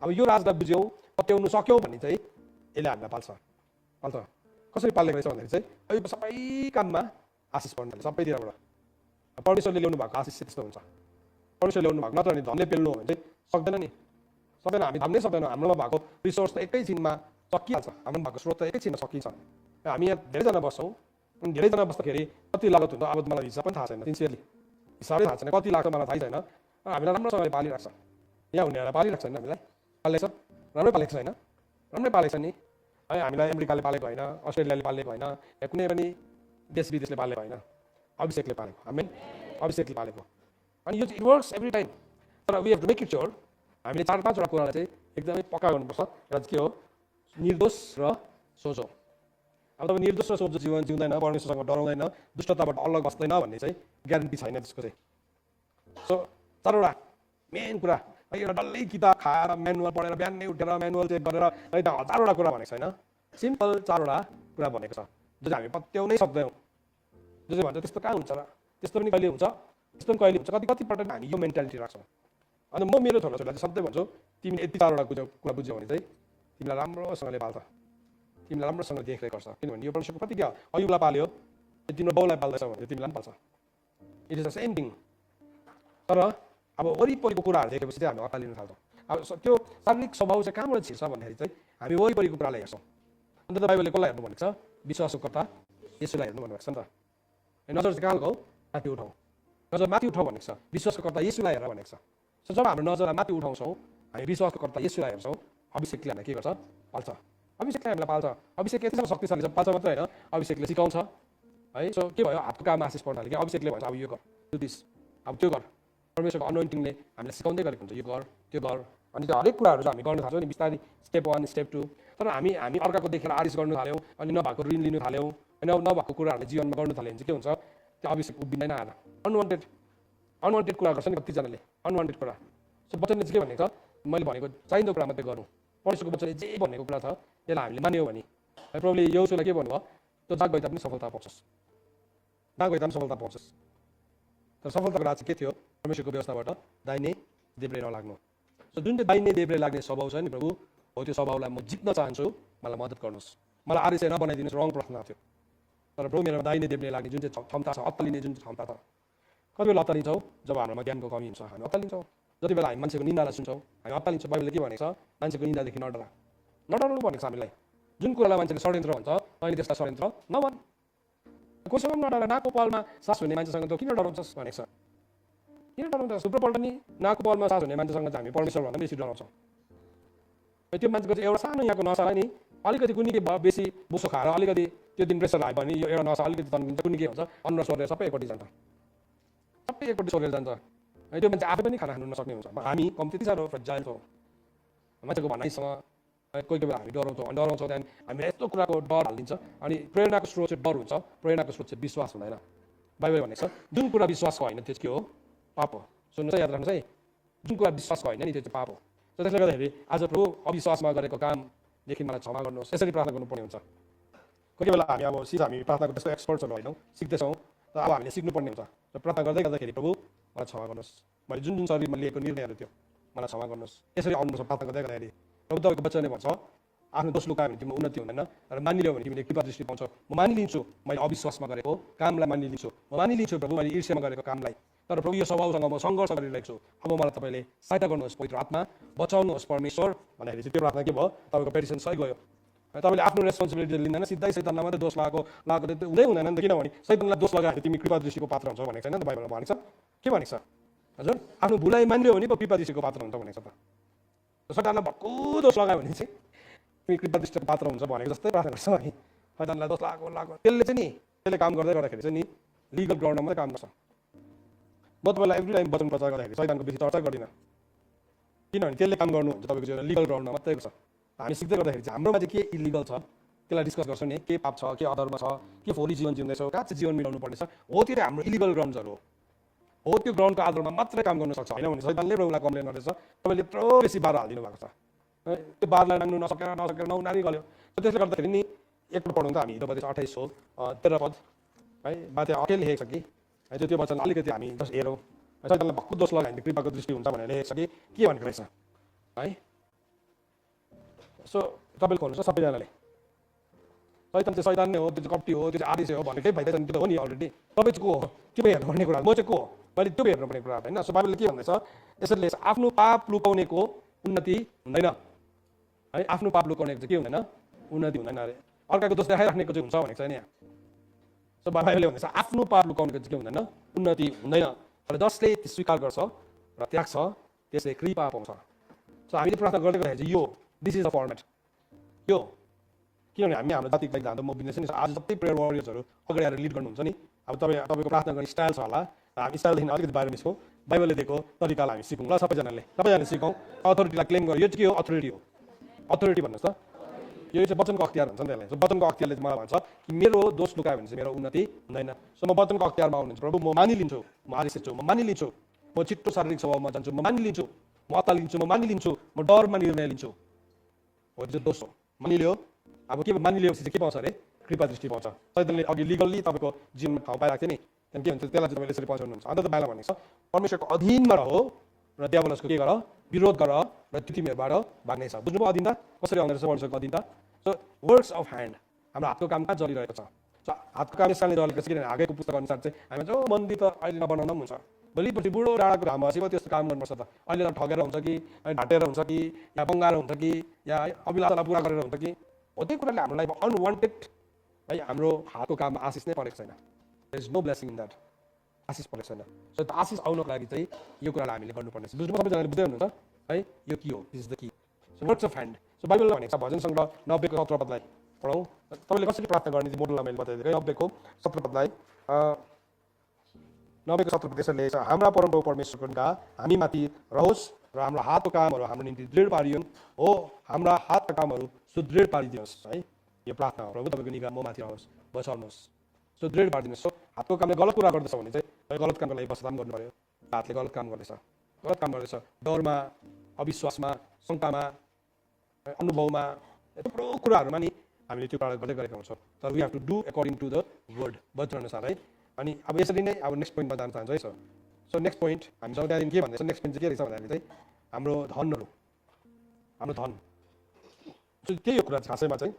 अब यो राजलाई बुझ्यौँ पत्याउनु सक्यौँ भने चाहिँ यसले हामीलाई पाल्छ। कसरी पालेको रहेछ भन्दाखेरि चाहिँ अयुबको सबै काममा आशिष पर्नु थाल्यो सबैतिरबाट। परमेश्वरले ल्याउनु भएको आशिष त्यस्तो हुन्छ, परमेश्वरले ल्याउनु भएको, नत्र भने धनले पेल्नु हो भने चाहिँ सक्दैन नि, सक्दैन। हामी धाम्नै सक्दैनौँ, हाम्रोमा भएको रिसोर्स त एकैछिनमा सकिहाल्छ, हाम्रो भएको स्रोत त एकैछिनमा सकिन्छ। हामी यहाँ धेरैजना बस्छौँ, धेरैजना बस्दाखेरि कति लागत हुन्छ अब मलाई हिसाब पनि थाहा छैन, सिन्सियरली हिसाबै थाहा छैन कति लाग्छ मलाई थाहै छैन। हामीलाई राम्रोसँगले पालिरहेको छ, यहाँ हुनेहरूलाई पालिरहेको छैन, हामीलाई पालेको छ, राम्रै पालेको छैन, राम्रै पालेको छ नि है। हामीलाई अमेरिकाले पालेको होइन, अस्ट्रेलियाले पालेको होइन, या कुनै पनि देश विदेशले पालेको होइन, अभिषेकले पालेको। आमेन, अभिषेकले पालेको। अनि यो चाहिँ इट वर्क्स एभ्री टाइम। तर we have to make it sure हामीले 4-5 कुरालाई चाहिँ एकदमै पक्का गर्नुपर्छ। एउटा चाहिँ के हो, निर्दोष र सोझो। अब तपाईँ निर्दोष र सोझो जीवन जिउँदैन, परमेश्वरसँग डराउँदैन, दुष्टताबाट अलग बस्दैन भन्ने चाहिँ ग्यारेन्टी छैन त्यसको चाहिँ। सो 4वटा मेन कुरा है, एउटा डल्लै किताब खाएर म्यानुअल पढेर बिहानै उठेर म्यानुअल चेक गरेर है त 1000वटा कुरा भनेको छैन, सिम्पल 4वटा कुरा भनेको छ जो चाहिँ हामी पत्याउनै सक्दैनौँ। जो चाहिँ भन्छ त्यस्तो कहाँ हुन्छ र, त्यस्तो पनि कहिले हुन्छ, त्यस्तो पनि कहिले हुन्छ, कतिपल्ट हामी यो मेन्टालिटी राख्छौँ। अनि म मेरो छोराछोरीलाई चाहिँ सधैँ भन्छु तिमीले यति 4वटा कुरा बुझ्यौ भने चाहिँ तिमीलाई राम्रोसँगले पाल्छ, तिमीलाई राम्रोसँग देखरेख गर्छ। किनभने यो परमेश्वरको कति क्या अयुबलाई पाल्यो, तिम्रो बाउलाई पाल्दैछ भने तिमीलाई पनि पाल्छ। It is the same thing. तर अब वरिपरिको कुराहरू देखेपछि चाहिँ हामी अत्तालिन थाल्छौँ। अब त्यो शारीरिक स्वभाव चाहिँ कहाँबाट छिर्छ भन्दाखेरि चाहिँ हामी वरिपरिको कुरालाई हेर्छौँ। अन्त बाइबलले कसलाई हेर्नु भनेको छ? विश्वासको कर्ता येशूलाई हेर्नु भन्नुभएको छ नि त। नजर चाहिँ कहाँ लगाऊ? माथि उठाउँ। नजर माथि उठाउँ भनेको छ, विश्वासको कर्ता येशूलाई हेर भनेको छ। सो जब हाम्रो नजरलाई माथि उठाउँछौँ, हामी विश्वासको कर्ता येशूलाई हेर्छौँ, अभिषेकले हामीलाई के गर्छ? पाल्छ। अभिषेकले हामीलाई पाल्छ। अभिषेक यतिसम्म शक्तिशाली छ, पाल्छ मात्रै होइन, अभिषेकले सिकाउँछ है। सो के भयो? हातको काम आशिष पर्न थाल्यो कि अभिषेकले भन्छ अब यो गर, डु दिस, अब त्यो गर। परमेश्वरको अनोइन्टिङले हामीलाई सिकाउँदै गरेको हुन्छ, यो गर, त्यो गर। अनि त्यो हरेक कुराहरू चाहिँ हामी गर्न थाल्छौँ नि बिस्तारै, स्टेप 1 स्टेप 2। तर हामी अर्काको देखेर आरिस गर्नु थाल्यौँ, अनि नभएको ऋण लिनु थाल्यौँ, नभएको कुराहरूले जीवनमा गर्नु थाल्यो भने चाहिँ के हुन्छ? त्यो अभिषेक उभिँदैन आएर। अनवान्टेड कुरा गर्छ नि कतिजनाले, अनवान्टेड कुरा। सो वचनले चाहिँ के भनेको छ? मैले भनेको चाहिँदो कुरा मात्रै गरौँ। परमेश्वरको वचनले जे भनेको कुरा छ त्यसलाई हामीले मान्यौँ भने प्रभुले यहोशूलाई के भन्नुभयो? त्यो जाग गए तापनि सफलता पाउँछस्, जाग गए तापनि सफलता पाउँछस्। तर सफलताको राज चाहिँ के थियो? परमेश्वरको व्यवस्थाबाट दाहिने देब्रे नलाग्नु। सो जुन चाहिँ दाहिने देब्रे लाग्ने स्वभाव छ नि प्रभु, हो त्यो स्वभावलाई म जित्न चाहन्छु, मलाई मद्दत गर्नुहोस्। मलाई आरिस नबनाइदिनुहोस्, रङ प्रार्थना थियो। तर प्रभु मेरोमा दाहिने देब्रे लाग्ने जुन चाहिँ क्षमता छ, अत्तालिने जुन चाहिँ क्षमता छ, कति बेला अत्तालिन्छौँ? जब हाम्रोमा ज्ञानको कमी हुन्छ हामी अत्तालिन्छौँ। जति बेला हामी मान्छेको निन्दालाई सुन्छौँ हामी अत्तालिन्छौँ। बाइबलले के भनेको छ? मान्छेको निन्दादेखि नडराउनु भनेको छ हामीलाई। जुन कुरालाई मान्छेले षड्यन्त्र भन्छ तैँले त्यसलाई षड्यन्त्र नभन। कसैसँग पनि नडरा। नाकको पालमा सास हुने मान्छेसँग त किन डराउँछस् भनेको छ? किन डराउँछस्? थुप्रोपल्ट नि नाकको पालमा सास हुने मान्छेसँग चाहिँ हामी परमेश्वरभन्दा बेसी डराउँछौँ। त्यो मान्छेको चाहिँ एउटा सानो यहाँको नसालाई नि अलिकति कुनै के बेसी बोसो खाएर अलिकति त्यो दिन प्रेसर हायो भने यो एउटा नसा अलिकति तन्किन्छ, कुनै के हुन्छ, अनुहार सोरेर सबै एकपट्टि जान्छ, सबै एकपट्टि सोरेर जान्छ। त्यो मान्छे आफै पनि खाना खानु नसक्ने हुन्छ। हामी कम त्यति साह्रो फ्रेजाइल छौँ मान्छेको भनाइसँग। कोही बेला हामी डराउँछौँ, त्यहाँदेखि हामीलाई यस्तो कुराको डर हालिदिन्छ। अनि प्रेरणाको स्रोत चाहिँ डर हुन्छ, प्रेरणाको स्रोत चाहिँ विश्वास हुँदैन। बाइबल भनेको छ जुन कुरा विश्वासको होइन त्यो के हो? पाप हो। सुन्नुहोस् है, याद राख्नुहोस् है, जुन कुरा विश्वासको होइन नि त्यो चाहिँ पाप हो। त्यसले गर्दाखेरि आज प्रभु अविश्वासमा गरेको कामदेखि मलाई क्षमा गर्नुहोस्, यसरी प्रार्थना गर्नुपर्ने हुन्छ। कोही बेला हामी अब हामी प्रार्थनाको त्यस्तो एक्सपर्ट्सहरू होइनौँ, सिक्दैछौँ। तर अब हामीले सिक्नुपर्ने हुन्छ। र प्रार्थना गर्दाखेरि प्रभु मलाई क्षमा गर्नुहोस्, मैले जुन जुन शरीरमा लिएको निर्णयहरू थियो मलाई क्षमा गर्नुहोस्, यसरी आउनुपर्छ प्रार्थना गर्दाखेरि। प्रभु तपाईँको वचनले भन्छ आफ्नो दोष लुकायो भने तिम्रो उन्नति हुँदैन, र मानिलियो भने तिमीले कृपा दृष्टि पाउँछौ। म मानिलिन्छु मैले अविश्वासमा गरेको कामलाई मानिलिन्छु, म मानिलिन्छु प्रभु मैले ईर्ष्यामा गरेको कामलाई। तर प्रभु यो स्वभावसँग म सङ्घर्ष गरिरहेको छु। अब मलाई तपाईँले सहायता गर्नुहोस्, पवित्र आत्मा बचाउनुहोस् परमेश्वर भन्दाखेरि चाहिँ त्यो प्रार्थना के भयो? तपाईँको पेटिसन सही गयो। तपाईँले आफ्नो रेस्पोन्सिबिलिटी लिँदैन, सिधै शैतानलाई मात्रै दोष लगाएको हुँदै हुँदैन नि त। किनभने शैतानलाई दोष लगाएर तिमी कृपा दृष्टिको पात्र हुन्छ भनेको छैन नि त बाइबलमा भनेको छ। के भनेको छ? हजुर, आफ्नो भुलाइ मानिलियो भने पो कृपा दृष्टिको पात्र हुन्छ भनेको छ त। शैतानलाई भक्कु दोष लगायो भने चाहिँ तिमी कृपा दृष्टिको पात्र हुन्छ भनेको जस्तै प्रार्थना गर्छ है। शैतानलाई दोष लगाएको त्यसले चाहिँ नि त्यसले काम गर्दाखेरि चाहिँ नि लिगल ग्राउन्डमा मात्रै काम गर्छ। म तपाईँलाई एभ्री टाइम वचन प्रचार गर्दाखेरि शैतानको बेसी चर्चा गर्दिनँ, किनभने त्यसले काम गर्नुहुन्छ तपाईँको जीवनमा लिगल ग्राउन्डमा मात्रै गर्छ। हामी सिक्दै गर्दाखेरि चाहिँ हाम्रोमा चाहिँ के इलिगल छ त्यसलाई डिस्कस गर्छौँ नि, के पाप छ, के अधर्म छ, के फोली जीवन जिउँदैछौँ, कहाँ चाहिँ जीवन मिलाउनु पर्नेछ, हो त्यो हाम्रो इलिगल ग्राउन्ड्सहरू हो। त्यो ग्राउन्डको आधारमा मात्रै काम गर्न सक्छ। होइन भने शैतानले प्रभुलाई कम्प्लेन गर्दैछ तपाईँले यत्रो बेसी बार हालिदिनु भएको छ, त्यो बारलाई नाग्नु नसकेर नौनारी गल्यो। त्यसले गर्दाखेरि नि एकपल्ट पढौँ त हामी हिजोपति 28:13 पद है, माथि अकेले लेखेको छ कि त्यो वचन अलिकति हामी जस्ट हेरौँ। शैतानलाई भक्कु दोष लगायो भने कृपाको दृष्टि हुन्छ भनेर लेखेको छ कि के भनेको रहेछ है। सो तपाईँले खोल्नुहोस् न सबैजनाले, शैतान चाहिँ शैतान नै हो, त्यो चाहिँ कप्टी हो, त्यो चाहिँ आदि चाहिँ हो भनेकै भइदिएछ नि, त्यो हो नि अलरेडी। तपाईँ चाहिँ को हो? त्यो पनि हेर्नुपर्ने कुरा, म चाहिँ को हो मैले त्यो हेर्नुपर्ने कुरा होइन। सो बाइबलले के भन्दैछ? यसरी लेख्छ आफ्नो पाप लुकाउनेको उन्नति हुँदैन है। आफ्नो पाप लुकाउनेको चाहिँ के हुँदैन? उन्नति हुँदैन अरे। अर्काको दोष देखाइराख्नेको चाहिँ हुन्छ भनेको छैन यहाँ। सो बाइबलले भन्दैछ आफ्नो पाप लुकाउनेको चाहिँ के हुँदैन? उन्नति हुँदैन। तर जसले स्वीकार गर्छ र त्याग्छ त्यसले कृपा पाउँछ। सो हामीले प्रार्थना गर्दै गर्दाखेरि चाहिँ यो दिस इज द फर्मेट यो, किनभने हामी हाम्रो जातिको लागि जाँदा म बुझ्दैछु नि आज जति प्रेयर वरियर्सहरू अगाडि आएर लिड गर्नुहुन्छ नि, अब तपाईँको प्रार्थना गर्ने स्टाइल छ होला, हामी स्टाइलदेखि अलिकति बाहिर निस्कौँ, बाइबलले दिएको तरिकालाई हामी सिकौँ ल, सबैजनाले सिकौँ। अथोरिटीलाई क्लेम गर्यो, यो चाहिँ के हो? अथोरिटी हो। अथोरिटी भन्नुहोस् त, यो चाहिँ वचनको अख्तियार हुन्छ नि त्यसलाई। सो वचनको अख्तियारले मलाई भन्छ कि मेरो दोष लुकायो भने चाहिँ मेरो उन्नति हुँदैन। सो म वचनको अख्तियारमा आउनुहुन्छ प्रभु, म मानिलिन्छु, म आरिस छु, म मानिलिन्छु, म छिट्टो शारीरिक स्वभावमा जान्छु, म मानिलिन्छु, म अत्तालिन्छु, म मानिलिन्छु, म डरमा निर्णय लिन्छु, हो त्यो दोष हो। मानिलियो, अब के मानिलिएपछि चाहिँ के पाउँछ अरे? कृपा दृष्टि पाउँछ। शैतानले अघि लिगल्ली तपाईँको जीवनमा ठाउँ पाइरहेको थियो नि, त्यहाँदेखि के हुन्छ त्यसलाई चाहिँ तपाईँले यसरी पहुँचाउनुहुन्छ। अन्त त बाइबलमा भनेको छ परमेश्वरको अधीनमा रहो र दियावलसको के गर? विरोध गर र तिमीहरूबाट भाग्नेछ। बुझ्नुभयो अधीनता कसरी आउँदो रहेछ परमेश्वरको अधीनता? सो वर्क्स अफ ह्यान्ड, हाम्रो हातको काम कहाँ चलिरहेको छ? सो हातको काम यसकारणले चलेको छ किनभने हागेको पुस्तक अनुसार चाहिँ हामी जो मन्दिर त अहिले नबनाउन पनि हुन्छ, भोलिपर्सि बुढो डाँडाको घाम बसेको त्यस्तो काम गर्नुपर्छ त अहिले त ठगेर हुन्छ कि ढाँटेर हुन्छ कि या बङ्गाएर हुन्छ कि या अभिलाषालाई पुरा गरेर हुन्छ कि हो त्यही कुराले हाम्रो लाइफमा अनवान्टेड है हाम्रो हातको काममा आशिष नै परेको छैन there is no blessing in that आशिष परेको छैन सो त्यो आशिष आउनको लागि चाहिँ यो कुरालाई हामीले गर्नुपर्ने छ बुझ्नु सबैजनाले बुझ्दै हुनुहुन्छ है यो के हो this is the key so words of hand so बाइबलमा भनेको छ भजन सङ्ग्रह 90 को 17 पदलाई पढौँ तपाईँले कसरी प्रार्थना गर्ने मोडलमा मैले बताइदिएको 90 को 17 पदलाई 90 को 17 पद यसरी लेखेको छ हाम्रा परमप्रभु परमेश्वरका हामीमाथि रहोस् र हाम्रो हातको कामहरू हाम्रो निम्ति दृढ पारियोन् हो हाम्रा हातका कामहरू सुदृढ पारिदिनुहोस् है यो प्रार्थना हो प्रभु तपाईँको निगाह ममाथि रहोस् बचाउनुहोस् सुदृढ पारिदिनुहोस् सो हातको कामले गलत कुरा गर्दैछ भने चाहिँ गलत कामको लागि पश्चाताप गर्नु पर्यो हातले गलत काम गर्दैछ डरमा अविश्वासमा शङ्कामा अनुभवमा थुप्रो कुराहरूमा नि हामीले त्यो कुरा गर्दै गरेका हुन्छौँ तर we have to do according to the word वचन अनुसार है अनि अब यसरी नै अब नेक्स्ट पोइन्टमा जान चाहन्छु है सर सो नेक्स्ट पोइन्ट हामीसँग त्यहाँदेखि के भन्दैछ नेक्स्ट पोइन्ट चाहिँ के रहेछ भन्दाखेरि चाहिँ हाम्रो धनहरू हाम्रो धन त्यही हो कुरा खासैमा चाहिँ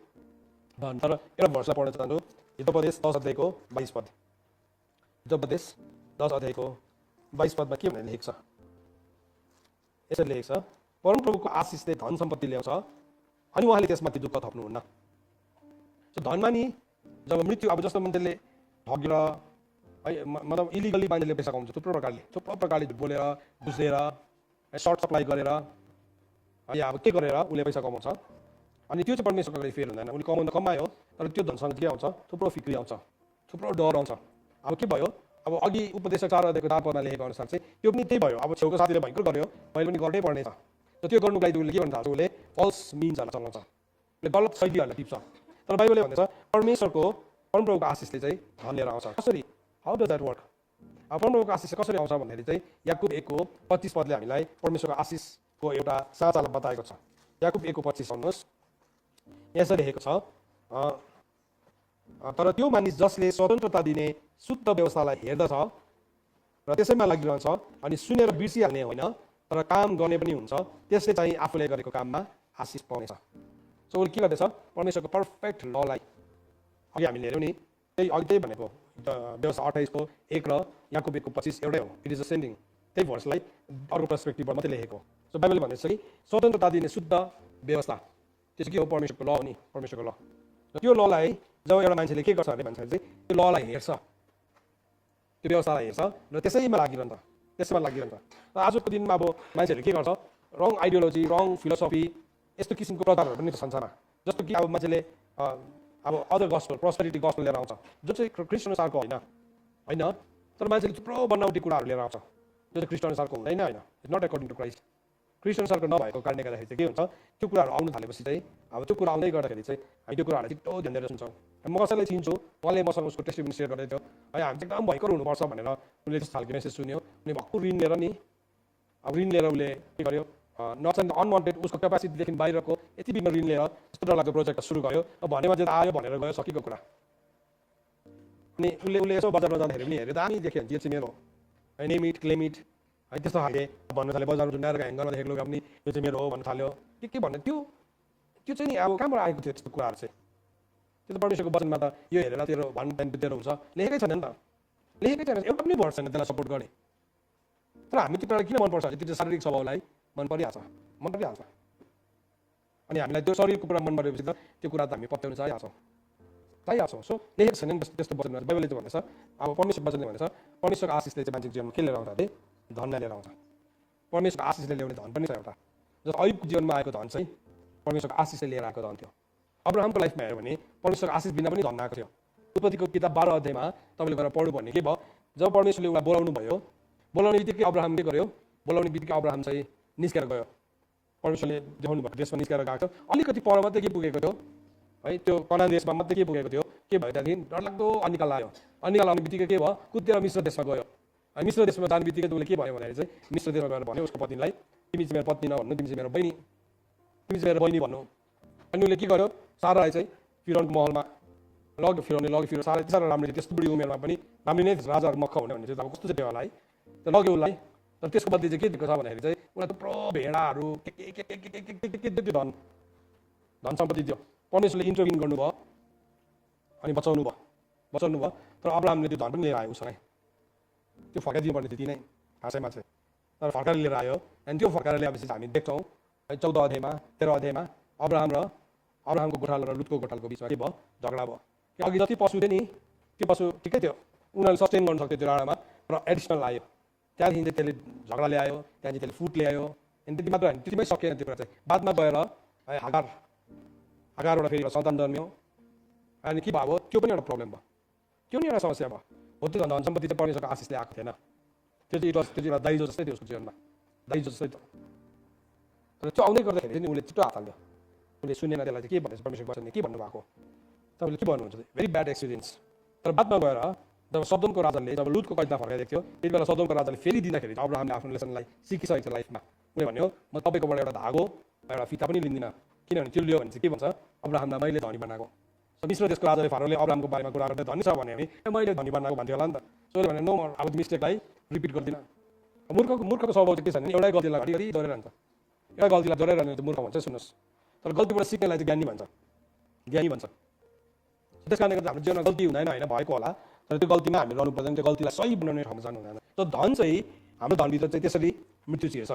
धन तर एउटा भर्सलाई पढ्न चाहन्छु हितोपदेश 10 अध्यायको 22 पद हितोपदेश 10 अध्यायको 22 पदमा के भनेर लेखेको छ यसरी लेखेको छ परमप्रभुको आशिषले धन सम्पत्ति ल्याउँछ अनि उहाँले त्यसमाथि दुःख थप्नुहुन्न सो धनमा नि जब मृत्यु अब जस्तो मान्छेले ठगेर है मतलब इलिगली मान्छेले पैसा कमाउँछ थुप्रो प्रकारले बोलेर बुझेर सर्ट सप्लाई गरेर है अब के गरेर उसले पैसा कमाउँछ अनि त्यो चाहिँ परमेश्वरको लागि फेर हुँदैन उसले कमायो तर त्यो धनसँग के आउँछ थुप्रो फिक्री आउँछ थुप्रो डर आउँछ अब के भयो अब अघि उपदेशक 4 अध्यायको 4 पदमा लेखेको अनुसार चाहिँ त्यो पनि त्यही भयो अब छेउको साथीले भयङ्कर गर्यो मैले पनि गर्नै पर्नेछ र त्यो गर्नुको लागि उसले के भन्न थाल्छ उसले फल्स मिन्सहरूलाई चलाउँछ उसले गलत शैलीहरूलाई टिप्छ तर बाइबलले भन्दैछ परमप्रभुको आशिषले चाहिँ धन लिएर आउँछ कसरी हाउ डज द्याट वर्क अब परमप्रभुको आशिष कसरी आउँछ भन्दाखेरि चाहिँ याकुब 1 को 25 पदले हामीलाई परमेश्वरको आशिषको एउटा साँचालाई बताएको छ याकुब 1 को 25 भन्नुहोस् यसरी लेखेको छ तर त्यो मानिस जसले स्वतन्त्रता दिने शुद्ध व्यवस्थालाई हेर्दछ र त्यसैमा लागिरहन्छ अनि सुनेर बिर्सिहाल्ने होइन तर काम गर्ने पनि हुन्छ त्यसले चाहिँ आफूले गरेको काममा आशिष पाउनेछ सो उसले के गर्दैछ परमेश्वरको पर्फेक्ट ललाई अघि हामीले हेऱ्यौँ नि त्यही भनेको व्यवस्था 28 को 1 र याकुब 1 को 25 एउटै हो इट इज अ सेन्डिङ त्यही भर्सलाई अर्को पर्सपेक्टिभबाट मात्रै लेखेको सो बाइबलले भन्दैछ कि स्वतन्त्रता दिने शुद्ध व्यवस्था त्यो चाहिँ के हो परमेश्वरको ल हो नि परमेश्वरको ल र त्यो ललाई जब एउटा मान्छेले के गर्छ भने मान्छेले चाहिँ त्यो ललाई हेर्छ त्यो व्यवस्थालाई हेर्छ र त्यसैमा लागिरहन्छ र आजको दिनमा अब मान्छेहरूले के गर्छ रङ आइडियोलोजी रङ फिलोसफी यस्तो किसिमको प्रचारहरू पनि छ संसारमा जस्तो कि अब मान्छेले अब अदर गस्पल प्रोस्पेरिटी गस्पल लिएर आउँछ जो चाहिँ ख्रिस्ट अनुसारको होइन तर मान्छेले थुप्रो बनावटी कुराहरू लिएर आउँछ जो चाहिँ ख्रिस्ट अनुसारको हुँदैन होइन it's not according to Christ ख्रिस्ट अनुसारको नभएको कारणले गर्दाखेरि चाहिँ के हुन्छ त्यो कुराहरू आउनु थालेपछि चाहिँ अब त्यो कुरा आउँदै गर्दाखेरि चाहिँ हामी त्यो कुराहरूलाई छिटो ध्यान दिएर सुन्छौँ म कसैलाई चिन्छु उहाँले मसँग उसको टेस्टिमोनी सेयर गर्दै थियो है हामी चाहिँ एकदम भयङ्कर हुनुपर्छ भनेर उसले त्यस्तो खालको मेसेज सुन्यो अनि भक्कु ऋण लिएर नि अब ऋण लिएर उसले के गर्यो नचाहिँदा अनवान्टेड उसको क्यापासिटीदेखि बाहिरको यति बिघ्न ऋण लिएर यस्तो डरलाग्दो प्रोजेक्ट सुरु गर्यो अब भनेमा चाहिँ आयो भनेर गयो सकेको कुरा अनि उसले यसो बजारमा जाँदाखेरि पनि हेऱ्यो दामी देख्यो जे चाहिँ मेरो नेम इट क्लेम इट है त्यस्तो खाले भन्नु थाल्यो बजारमा झुन्डाएर ह्याङ गर्न देखेको लुगा पनि यो चाहिँ मेरो हो भन्नु थाल्यो के भन्ने त्यो चाहिँ नि अब कहाँबाट आएको थियो त्यस्तो कुराहरू चाहिँ त्यो त परमेश्वरको वचनमा त यो हेरेर तेरो भन तेरो हुन्छ लेखेकै छैन नि त लेखेकै छैन एउटा पनि भर्स छैन त्यसलाई सपोर्ट गर्ने तर हामी त्यो किन मनपर्छ त्यो चाहिँ शारीरिक स्वभावलाई मन परिहाल्छ अनि हामीलाई त्यो शरीरको कुरा मन परेपछि त त्यो कुरा त हामी पत्याउन चाहिहाल्छौँ सो लेखेको छैन नि त्यस्तो वचनमा बाइबलले चाहिँ भनेछ अब परमेश्वर वचनले भनेछ परमेश्वरको आशिषले चाहिँ मान्छेको जीवनमा के लिएर आउँछ अरे धन लिएर आउँछ परमेश्वरको आशिषले ल्याउने धन पनि छ एउटा जस्तो अयुबको जीवनमा आएको धन चाहिँ परमेश्वरको आशिषले लिएर आएको धन थियो अब्राहमको लाइफमा हेऱ्यो भने परमेश्वरको आशिष बिना पनि धन आएको थियो उत्पत्तिको किताब 12 अध्यायमा तपाईँले गएर पढ्नु भन्ने के भयो जब परमेश्वरले उसलाई बोलाउने बित्तिकै अब्राहम के गर्यो बोलाउने बित्तिकै अब्राहम चाहिँ निस्केर गयो परमेश्वरले देखाउनु भएको देशमा निस्केर गएको थियो अलिकति पर मात्रै के पुगेको थियो है त्यो कनान देशमा मात्रै के पुगेको थियो के भयो त्यहाँदेखि डरलाग्दो अनिकाल आउने बित्तिकै के भयो कुदेर मिश्र देशमा गयो मिश्र देशमा जाने बित्तिकै उसले के भयो भन्दाखेरि चाहिँ मिश्र देशमा गएर भन्यो उसको पत्नीलाई तिमी चाहिँ मेरो पत्नी नभन्नु तिमी चाहिँ मेरो बहिनी भन्नु अनि उसले के गर्यो सारालाई चाहिँ फिरौनको महलमा लग्यो सारा यति साह्रो राम्रो त्यस्तो बुढी उमेरमा पनि राम्रो नै राजाहरू मक्ख हुने भन्ने चाहिँ अब कस्तो चाहिँ होला है त लग्यो उसलाई तर त्यसको बदली चाहिँ के दिएको छ भन्दाखेरि चाहिँ उसलाई थुप्रो भेडाहरू के धन सम्पत्ति दियो परमेश्वरले इन्टरभ्युन गर्नुभयो अनि बचाउनु भयो तर अब्राहमले त्यो धन पनि लिएर आयो उसँगै त्यो फर्काइदिनु पर्ने थियो ती नै खासैमा चाहिँ तर फर्काएर लिएर आयो अनि त्यो फर्काएर ल्याएपछि हामी देख्छौँ है 14 अध्यायमा 13 अध्यायमा अब्राहमको गोठालो र लुतको गोठालोको बिचमा के भयो झगडा भयो कि अघि जति पशु थियो नि त्यो पशु ठिकै थियो उनीहरूले सस्टेन गर्न सक्थ्यो त्यो राणामा र एडिसनल आयो त्यहाँदेखि चाहिँ त्यसले झगडा ल्यायो त्यहाँदेखि त्यसले फुट ल्यायो अनि त्यति मात्र होइन त्यतिमै सकिएन त्यो कुरा चाहिँ बादमा गएर है हागारबाट फेरि सन्तान जन्मियो अनि के भयो त्यो पनि एउटा प्रब्लम भयो त्यो पनि एउटा समस्या भयो हो त्यो धन सम्पत्ति चाहिँ परमेश्वरको आशिषले आएको थिएन त्यो चाहिँ एउटा दाइजो जस्तै थियो उसको जीवनमा दाइजो जस्तै थियो तर त्यो आउँदै गर्दाखेरि चाहिँ उसले छिटो हात हाल्यो उसले सुनेन त्यसलाई चाहिँ के भनेको परमेश्वरको वचनले के भन्नुभएको तपाईँले के भन्नुहुन्छ भेरी ब्याड एक्सपिरियन्स तर बादमा गएर जब सदोमको राजाले जब लुतको कैदमा फर्काइदिएको थियो त्यति बेला सदोमको राजाले फेरि दिँदाखेरि अब्राहमले आफ्नो लेसनलाई सिकिसकेको छ लाइफमा उसले भन्यो म तपाईँकोबाट एउटा धागो एउटा फिता पनि लिँदिनँ किनभने त्यो लियो भने चाहिँ के भन्छ अब्राहमलाई मैले धनी बनाएको मिश्र देशको राजाले फारोले अब्राहमको बारेमा कुरा गर्दै धनी छ भने हामी मैले धनी बनाएको भन्थ्यो होला नि त सोले भने नो अब मिस्टेकलाई रिपिट गर्दिनँ मूर्खको स्वभाव चाहिँ के छ भने एउटै गल्तीलाई घरिघरि दोहोऱ्याइरहन्छ एउटा गल्तीलाई दोहोऱ्याइरहने त मूर्ख भन्छ सुन्नुहोस् तर गल्तीबाट सिक्नेलाई चाहिँ ज्ञानी भन्छ त्यस कारणले गर्दा हाम्रो जीवनमा गल्ती हुँदैन होइन भएको होला तर त्यो गल्तीमा हामी रहनु पर्दैन त्यो गल्तीलाई सही बनाउने ठाउँमा जानु हुँदैन त्यो धन चाहिँ हाम्रो धनभित्र चाहिँ त्यसरी मृत्यु छिर्छ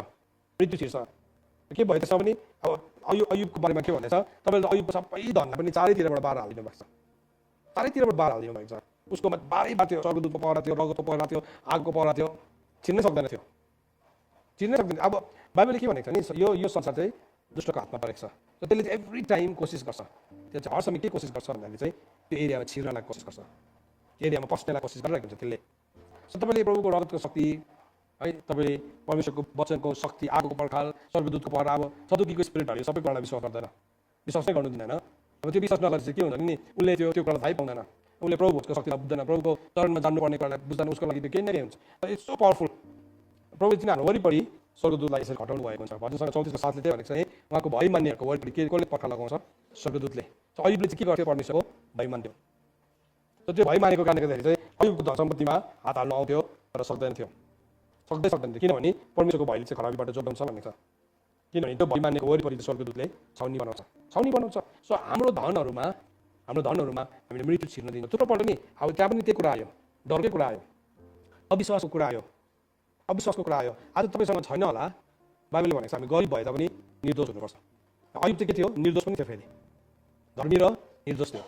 के भयो त्यसमा पनि अब अयुबको बारेमा के भन्दैछ तपाईँले अयुबको सबै धनलाई पनि चारैतिरबाट बाह्र हालिदिनु भएको छ चारैतिरबाट बाह्र हालिदिनु भएको छ उसको बाह्रै बार थियो स्वर्गदूतको पहरा थियो रगतको पहरा थियो आगको पहरा थियो चिन्नै सक्दैन थियो अब बाइबलले के भनेको छ नि यो संसार चाहिँ दुष्टको हातमा परेको छ त्यसले चाहिँ एभ्री टाइम कोसिस गर्छ त्यो चाहिँ हर समय के कोसिस गर्छ भन्दाखेरि चाहिँ त्यो एरियामा छिर्नलाई कोसिस गर्छ एरियामा पस्नलाई कोसिस गरिरहेको हुन्छ त्यसले सो तपाईँले प्रभुको रगतको शक्ति है तपाईँले परमेश्वरको वचनको शक्ति आगोको पर्खाल स्वर्गदूतको पहरा अब सदुकीको स्पिरिटहरूले सबै कुरालाई विश्वास गर्दैन विश्वास नै गर्नु दिँदैन अब त्यो विश्वास नगरेर चाहिँ के हुन्छ नि उसले त्यो कुरालाई थाहै पाउँदैन उसले प्रभु भोजको शक्तिलाई बुझ्दैन प्रभुको चरणमा जान्नुपर्ने कुरालाई बुझ्दैन उसको लागि त्यो केही नै हुन्छ तर इट्स सो पावरफुल प्रभु तिनीहरू वरिपरि स्वर्गदूतलाई यसरी घटाउनु भएको हुन्छ भजन 34:7ले त्यही भनेको छ है उहाँको भय मान्नेहरूको वरिपरि के कसले पर्खा लगाउँछ स्वर्गदूतले अयुबले चाहिँ के गर्थ्यो परमेश्वरको भय मान्थ्यो त त्यो भय मानेको कारणले गर्दाखेरि चाहिँ अयुबको धन सम्पत्तिमा हात हाल्नु आउँथ्यो तर सक्दैन थियो किनभने परमेश्वरको भयले चाहिँ खराबीबाट जोगाउँछ भनेको छ किनभने त्यो भय मानेको वरिपरि स्वर्गदूतले छाउनी बनाउँछ सो हाम्रो धनहरूमा हामीले मृत्यु छिर्न दिन्छ थुप्रोपल्ट नि अब त्यहाँ पनि त्यो कुरा आयो डरकै कुरा आयो अविश्वासको कुरा आयो आज तपाईँसँग छैन होला बाइबलले भनेको छ हामी गरिब भए तापनि निर्दोष हुनुपर्छ अयुब चाहिँ के थियो निर्दोष पनि थियो फेरि धर्मी र निर्दोष थियो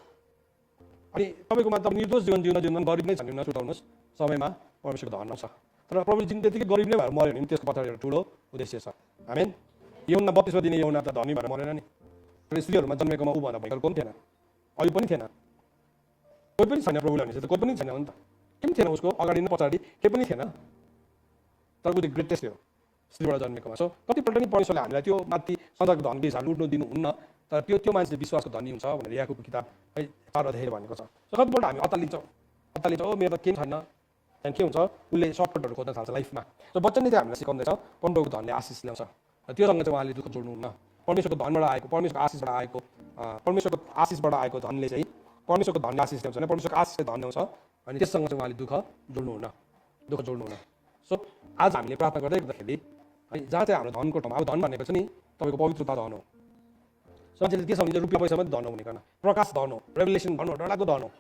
अनि तपाईँकोमा त निर्दोष जीवन गरिब नै छ भने नछुटाउनुहोस् समयमा परमेश्वरको धन आउँछ तर प्रभु त्यतिकै गरिब नै भएर मऱ्यो भने त्यसको पछाडि एउटा ठुलो उद्देश्य छ आमेन यौना 32 दिने यौना त धनी भएर मरेन नि तर स्त्रीहरूमा जन्मेकोमा ऊ भन्दा भयङ्कर कोही थिएन अयुब पनि थिएन कोही पनि छैन प्रभुले भनेपछि त कोही पनि छैन हो नि त के पनि थिएन उसको अगाडि नै पछाडि केही पनि थिएन तर ऊ चाहिँ ग्रेटेस्ट थियो स्त्रीबाट जन्मेकोमा सो कतिपल्ट नि परमेश्वरले हामीलाई त्यो माथि संसारको धनको हिसाबले लुट्नु दिनुहुन्न तर त्यो मान्छेले विश्वासको धनी हुन्छ भनेर याकुबको किताब है 4 अध्यायले भनेको छ सो कतिपल्ट हामी अत्तालिन्छौँ ओ मेरो त केही छैन त्यहाँदेखि के हुन्छ उसले सर्टकटहरू खोज्न थाल्छ लाइफमा र वचनले चाहिँ हामीलाई सिकाउँदैछ परमेश्वरको धनले आशिष ल्याउँछ र त्योसँग चाहिँ उहाँले दुःख जोड्नुहुन्न परमेश्वरको धनबाट आएको परमेश्वरको आशिषबाट आएको धनले चाहिँ परमेश्वरको धनले आशिष ल्याउँछ भने परमेश्वरको आशिषले धन ल्याउँछ अनि त्यससँग चाहिँ उहाँले दुःख जोड्नुहुन्न सो आज हामीले प्रार्थना गर्दै गर्दाखेरि है जहाँ चाहिँ हाम्रो धनको ठाउँमा अब धन भनेको चाहिँ नि तपाईँको पवित्रता धन हो मान्छेले के सम्झिन्छ रुपियाँ पैसा मात्रै धन हुने गर्न प्रकाश धन हो रेभुलेसन धन हो डरलाग्दो धन हो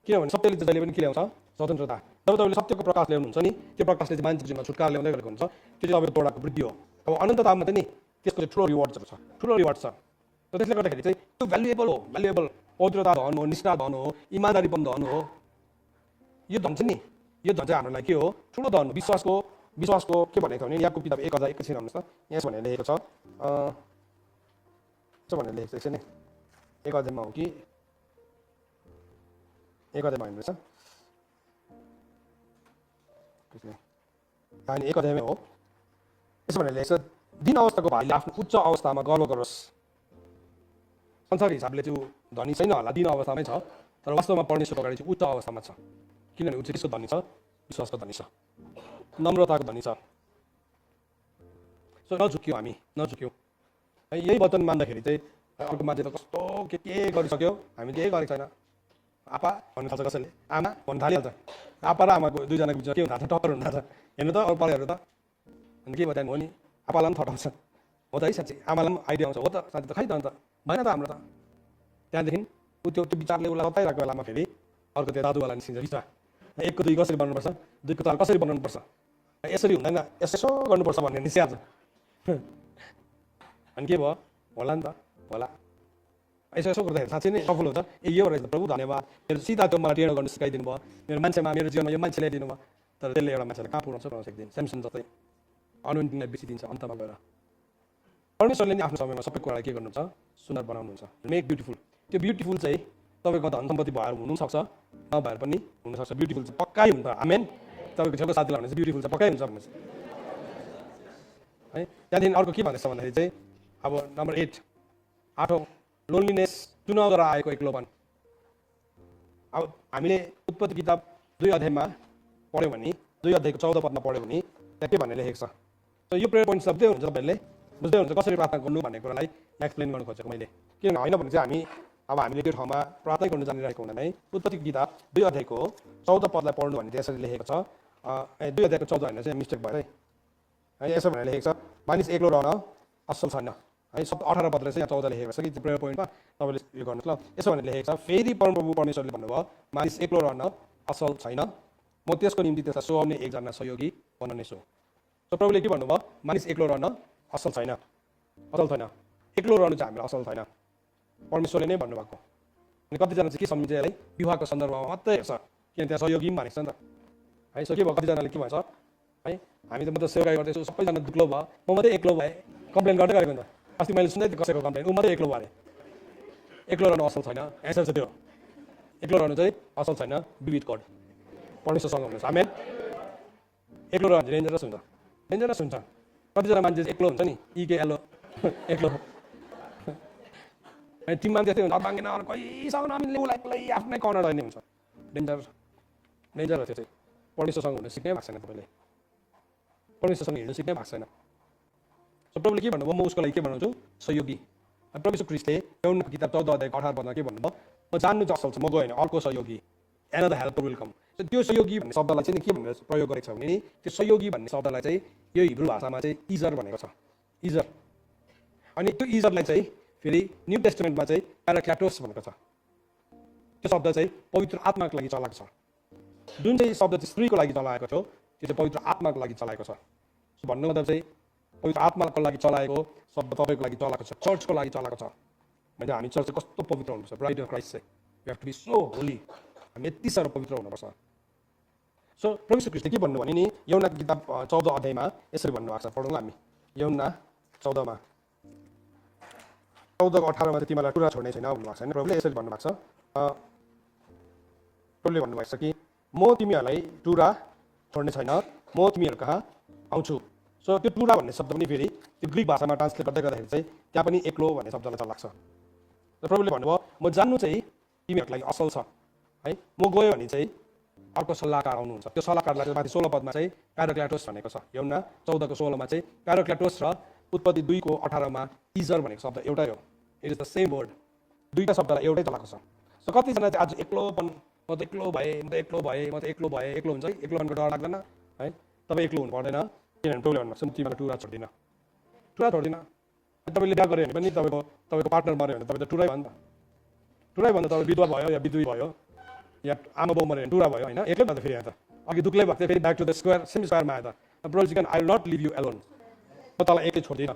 किनभने सत्यले चाहिँ जहिले पनि के ल्याउँछ स्वतन्त्रता जब तपाईँले सत्यको प्रकाश ल्याउनुहुन्छ नि त्यो प्रकाशले चाहिँ मान्छेको जीवनमा छुटकारा ल्याउँदै गरेको हुन्छ त्यो चाहिँ तपाईँको तोडाको वृद्धि हो अब अनन्ततामा चाहिँ नि त्यसको चाहिँ ठुलो रिवार्ड छ र त्यसले गर्दाखेरि चाहिँ त्यो भ्यालुएबल पवित्रता धन हो निष्ठा धन हो इमानदारीपन धन हो यो धन चाहिँ नि यो धन चाहिँ हाम्रो लागि के हो ठुलो धन हो विश्वासको के भनेको भने याकुब किताब 1 अध्याय एकछिन हेर्नुहोस् त यहाँ भनेर लेखेको छ भनेर लेखेको छ नि 1 अध्यायमा हो कि 1 अध्यायमा हेर्नुहोस् कहानी 1 अध्यायमै हो यसो भनेर लेखेको छ दिन अवस्थाको भाइले आफ्नो उच्च अवस्थामा गर्व गरोस् संसारको हिसाबले चाहिँ धनी छैन होला दिन अवस्थामै छ तर वास्तवमा परमेश्वरको अगाडि चाहिँ उच्च अवस्थामा छ किनभने ऊ चाहिँ त्यसको धनी छ विश्वासको धनी छ नम्रताको धनी छ सो नझुक्यौँ है यही वचन मान्दाखेरि चाहिँ अर्को मान्छे त कस्तो के गरिसक्यो हामी केही गरेको छैन आपा भन्नु थाल्छ कसैले आमा भन्नु थालिहाल्छ आपा र आमाको दुईजनाको बिचमा के हुन थाल्छ टक्कर हुन थाल्छ हेर्नु त अरू पढेहरू त अनि के भयो हो नि आपालाई पनि थटाउँछ हो त है साँच्ची आमालाई पनि आइडिया आउँछ हो त साँच्ची त खै त अन्त भएन त हाम्रो त त्यहाँदेखि ऊ त्यो विचारले उसलाई सताइरहेको बेलामा फेरि अर्को त्यो दाजुवाला निस्किन्छ बिचमा 1 को 2 कसरी बनाउनुपर्छ 2 को 4 कसरी बनाउनुपर्छ यसरी हुँदैन, यसो गर्नुपर्छ भन्ने निस्किहाल्छ। अनि के भयो होला नि त, होला यसो यसो गर्दाखेरि साँच्चै नै सफल हुन्छ। ए यो रहेछ प्रभु धन्यवाद, मेरो सिधा त्यो मलाई टेढो गर्नु सिकाइदिनु भयो, मेरो मान्छेमा मेरो जीवनमा यो मान्छे ल्याइदिनु भयो। तर त्यसले एउटा मान्छेलाई कहाँ पुऱ्याउँछ पुऱ्याउन सक्दैन। स्यामसन जस्तै अनुन्नतिलाई बेचिदिन्छ अन्तमा गएर। परमेश्वरले नि आफ्नो समयमा सबै कुरालाई के गर्नुहुन्छ, सुन्दर बनाउनुहुन्छ, मेक ब्युटिफुल। त्यो ब्युटिफुल चाहिँ तपाईँको धन सम्पत्ति भएर हुनसक्छ, नभएर पनि हुनसक्छ। ब्युटिफुल चाहिँ पक्कै हुन्छ। आमेन। तपाईँको छेउको साथीलाई भने चाहिँ ब्युटिफुल चाहिँ पक्कै हुन्छ भन्नुहोस् है। त्यहाँदेखि अर्को के भन्दैछ भन्दाखेरि चाहिँ अब नम्बर 8 लोन्लिनेस, चुनाव आएको एक्लोपन। अब हामीले उत्पत्ति किताब 2 अध्यायमा पढ्यौँ भने 2 अध्यायको 14 पदमा पढ्यौँ भने त्यहाँ के भन्ने लेखेको छ। यो प्रेयर पोइन्ट बुझ्दै हुन्छ, तपाईँहरूले बुझ्दै हुन्छ कसरी प्रार्थना गर्नु भन्ने कुरालाई एक्सप्लेन गर्नु खोजेको मैले। किनभने होइन भने चाहिँ हामीले त्यो ठाउँमा प्रार्थना गर्नु जानिरहेको हुँदैन है। उत्पत्ति किताब 2 अध्यायको 14 पदलाई पढ्नु भने त्यसरी लेखेको छ। 2 अध्यायको 14 होइन चाहिँ मिस्टेक भयो है। यसो भनेर लेखेको छ, मानिस एक्लो रहन असल छैन है। 18 पदले चाहिँ 14 लेखेको छ कि प्रेयर पोइन्टमा, तपाईँले यो गर्नुहोस् ल। यसो भनेर लेखेको छ, फेरि परमप्रभु परमेश्वरले भन्नुभयो, मानिस एक्लो रहन असल छैन, म त्यसको निम्ति त्यसलाई सुहाउने एकजना सहयोगी बनाउनेछु। सो प्रभुले के भन्नुभयो, मानिस एक्लो रहन असल छैन, एक्लो रहनु चाहिँ हामीलाई असल छैन, परमेश्वरले नै भन्नुभएको। अनि कतिजना चाहिँ के सम्झिन्छ यसलाई, विवाहको सन्दर्भमा मात्रै हेर्छ, किन त्यहाँ सहयोगी पनि भनेको छ नि त है। सो के भयो, कतिजनाले के भन्छ है, हामी त म त सेवा गर्दैछु, सबैजना दुक्लो भयो, म मात्रै एक्लो भएँ, कम्प्लेन गर्दै गरेको नि त। अस्ति मैले सुन्दै थिएँ कसैको कम्प्लेन, ऊ मात्रै एक्लो भए। एक्लो रहनु असल छैन, एन्सर छ त्यो। एक्लो रहनु चाहिँ असल छैन, बी विथ गड, परमेश्वरसँग हुनुहुन्छ। आमेन। एक्लो रहनु डेन्जरस हुन्छ, डेन्जरस हुन्छ। कतिजना मान्छे एक्लो हुन्छ नि, EKLO एक्लो। टिममा त्यस्तै हुन्छ, अबाङ्गेन कोहीसँग नमिल्ने, उसलाई एक्लै आफ्नै कर्नर रहने हुन्छ। डेन्जर हो त्यो चाहिँ। परमेश्वरसँग हुन सिक्नै भएको छैन तपाईँले, परमेश्वरसँग हिँड्नु सिक्नै भएको छैन। सो प्रभुले के भन्नुभयो, म उसको लागि के बनाउँछु, सहयोगी। परमेश्वर ख्रीष्टले यूहन्ना किताब 14 अध्यायको 18 पदमा के भन्नुभयो, म जान्नु चाहिँ असल छु, म गएन, अर्को सहयोगी, एनदर हेल्पर विल कम। त्यो सहयोगी भन्ने शब्दलाई चाहिँ के भनेर प्रयोग गरेको छ भने नि, त्यो सहयोगी भन्ने शब्दलाई चाहिँ यो हिब्रू भाषामा चाहिँ इजर भनेको छ, इजर। अनि त्यो इजरलाई चाहिँ फेरि न्यू टेस्टामेन्टमा चाहिँ प्याराक्ल्याटोस भनेको छ। त्यो शब्द चाहिँ पवित्र आत्माको लागि चलाएको छ। जुन चाहिँ शब्द चाहिँ स्त्रीको लागि चलाएको थियो, त्यो चाहिँ पवित्र आत्माको लागि चलाएको छ। सो भन्नु मतलब चाहिँ पवित्र आत्माको लागि चलाएको शब्द तपाईँको लागि चलाएको छ, चर्चको लागि चलाएको छ। भने हामी चर्च चाहिँ कस्तो पवित्र हुनुपर्छ, ब्राइड अफ क्राइस्ट चाहिँ you have to be so holy, हामी यति साह्रो पवित्र हुनुपर्छ। सो परमेश्वर ख्रीष्टले के भन्नु भने नि, यूहन्ना किताब 14 अध्यायमा यसरी भन्नुभएको छ, पढौँ हामी। यूहन्ना 14 को 18 मा चाहिँ तिमीलाई टुरा छोड्ने छैन भन्नुभएको छ होइन। प्रभुले यसरी भन्नुभएको छ, प्रभुले भन्नुभएको छ कि म तिमीहरूलाई टुरा छोड्ने छैन, म तिमीहरू कहाँ आउँछु। सो त्यो टुरा भन्ने शब्द पनि फेरि त्यो ग्रिक भाषामा ट्रान्सलेट गर्दै गर्दाखेरि चाहिँ त्यहाँ पनि एक्लो भन्ने शब्दलाई चलाएको छ। र प्रभुले भन्नुभयो, म जान्नु चाहिँ तिमीहरूको लागि असल छ है, म गयो भने चाहिँ अर्को सल्लाहकार आउनुहुन्छ। त्यो सल्लाहकारलाई चाहिँ माथि 16 पदमा चाहिँ प्याराक्ल्याटोस भनेको छ। यूहन्ना 14 को 16 मा चाहिँ प्याराक्ल्याटोस र उत्पत्ति 2 को 18 मा इजर भनेको शब्द एउटै हो। It is the same word, दुईटा शब्दलाई एउटै चलाएको छ। सो कतिजना चाहिँ आज एक्लोपन, म त एक्लो भएँ, एक्लो हुन्छ है, एक्लोपनको डर लाग्दैन है। तपाईँ एक्लो हुनु पर्दैन, किनभने प्रभुले भन्नुभएको छ तिमीलाई टुरा छोड्दिनँ। तपाईँले बिहा गऱ्यो भने पनि तपाईँको पार्टनर मऱ्यो भने तपाईँ त टुरै भयो नि त। टुरै भन्दा तपाईँ विधवा भयो या विधुवी भयो या आमा बाउ मऱ्यो भने टुरा भयो होइन, एक्लै भयो त। फेरि यहाँ त अघि दुक्लै भएको थियो, फेरि back to the square, same स्क्वायरमा आयो त। प्रभुले I will not leave you alone, म तँलाई एक्लै छोड्दिनँ,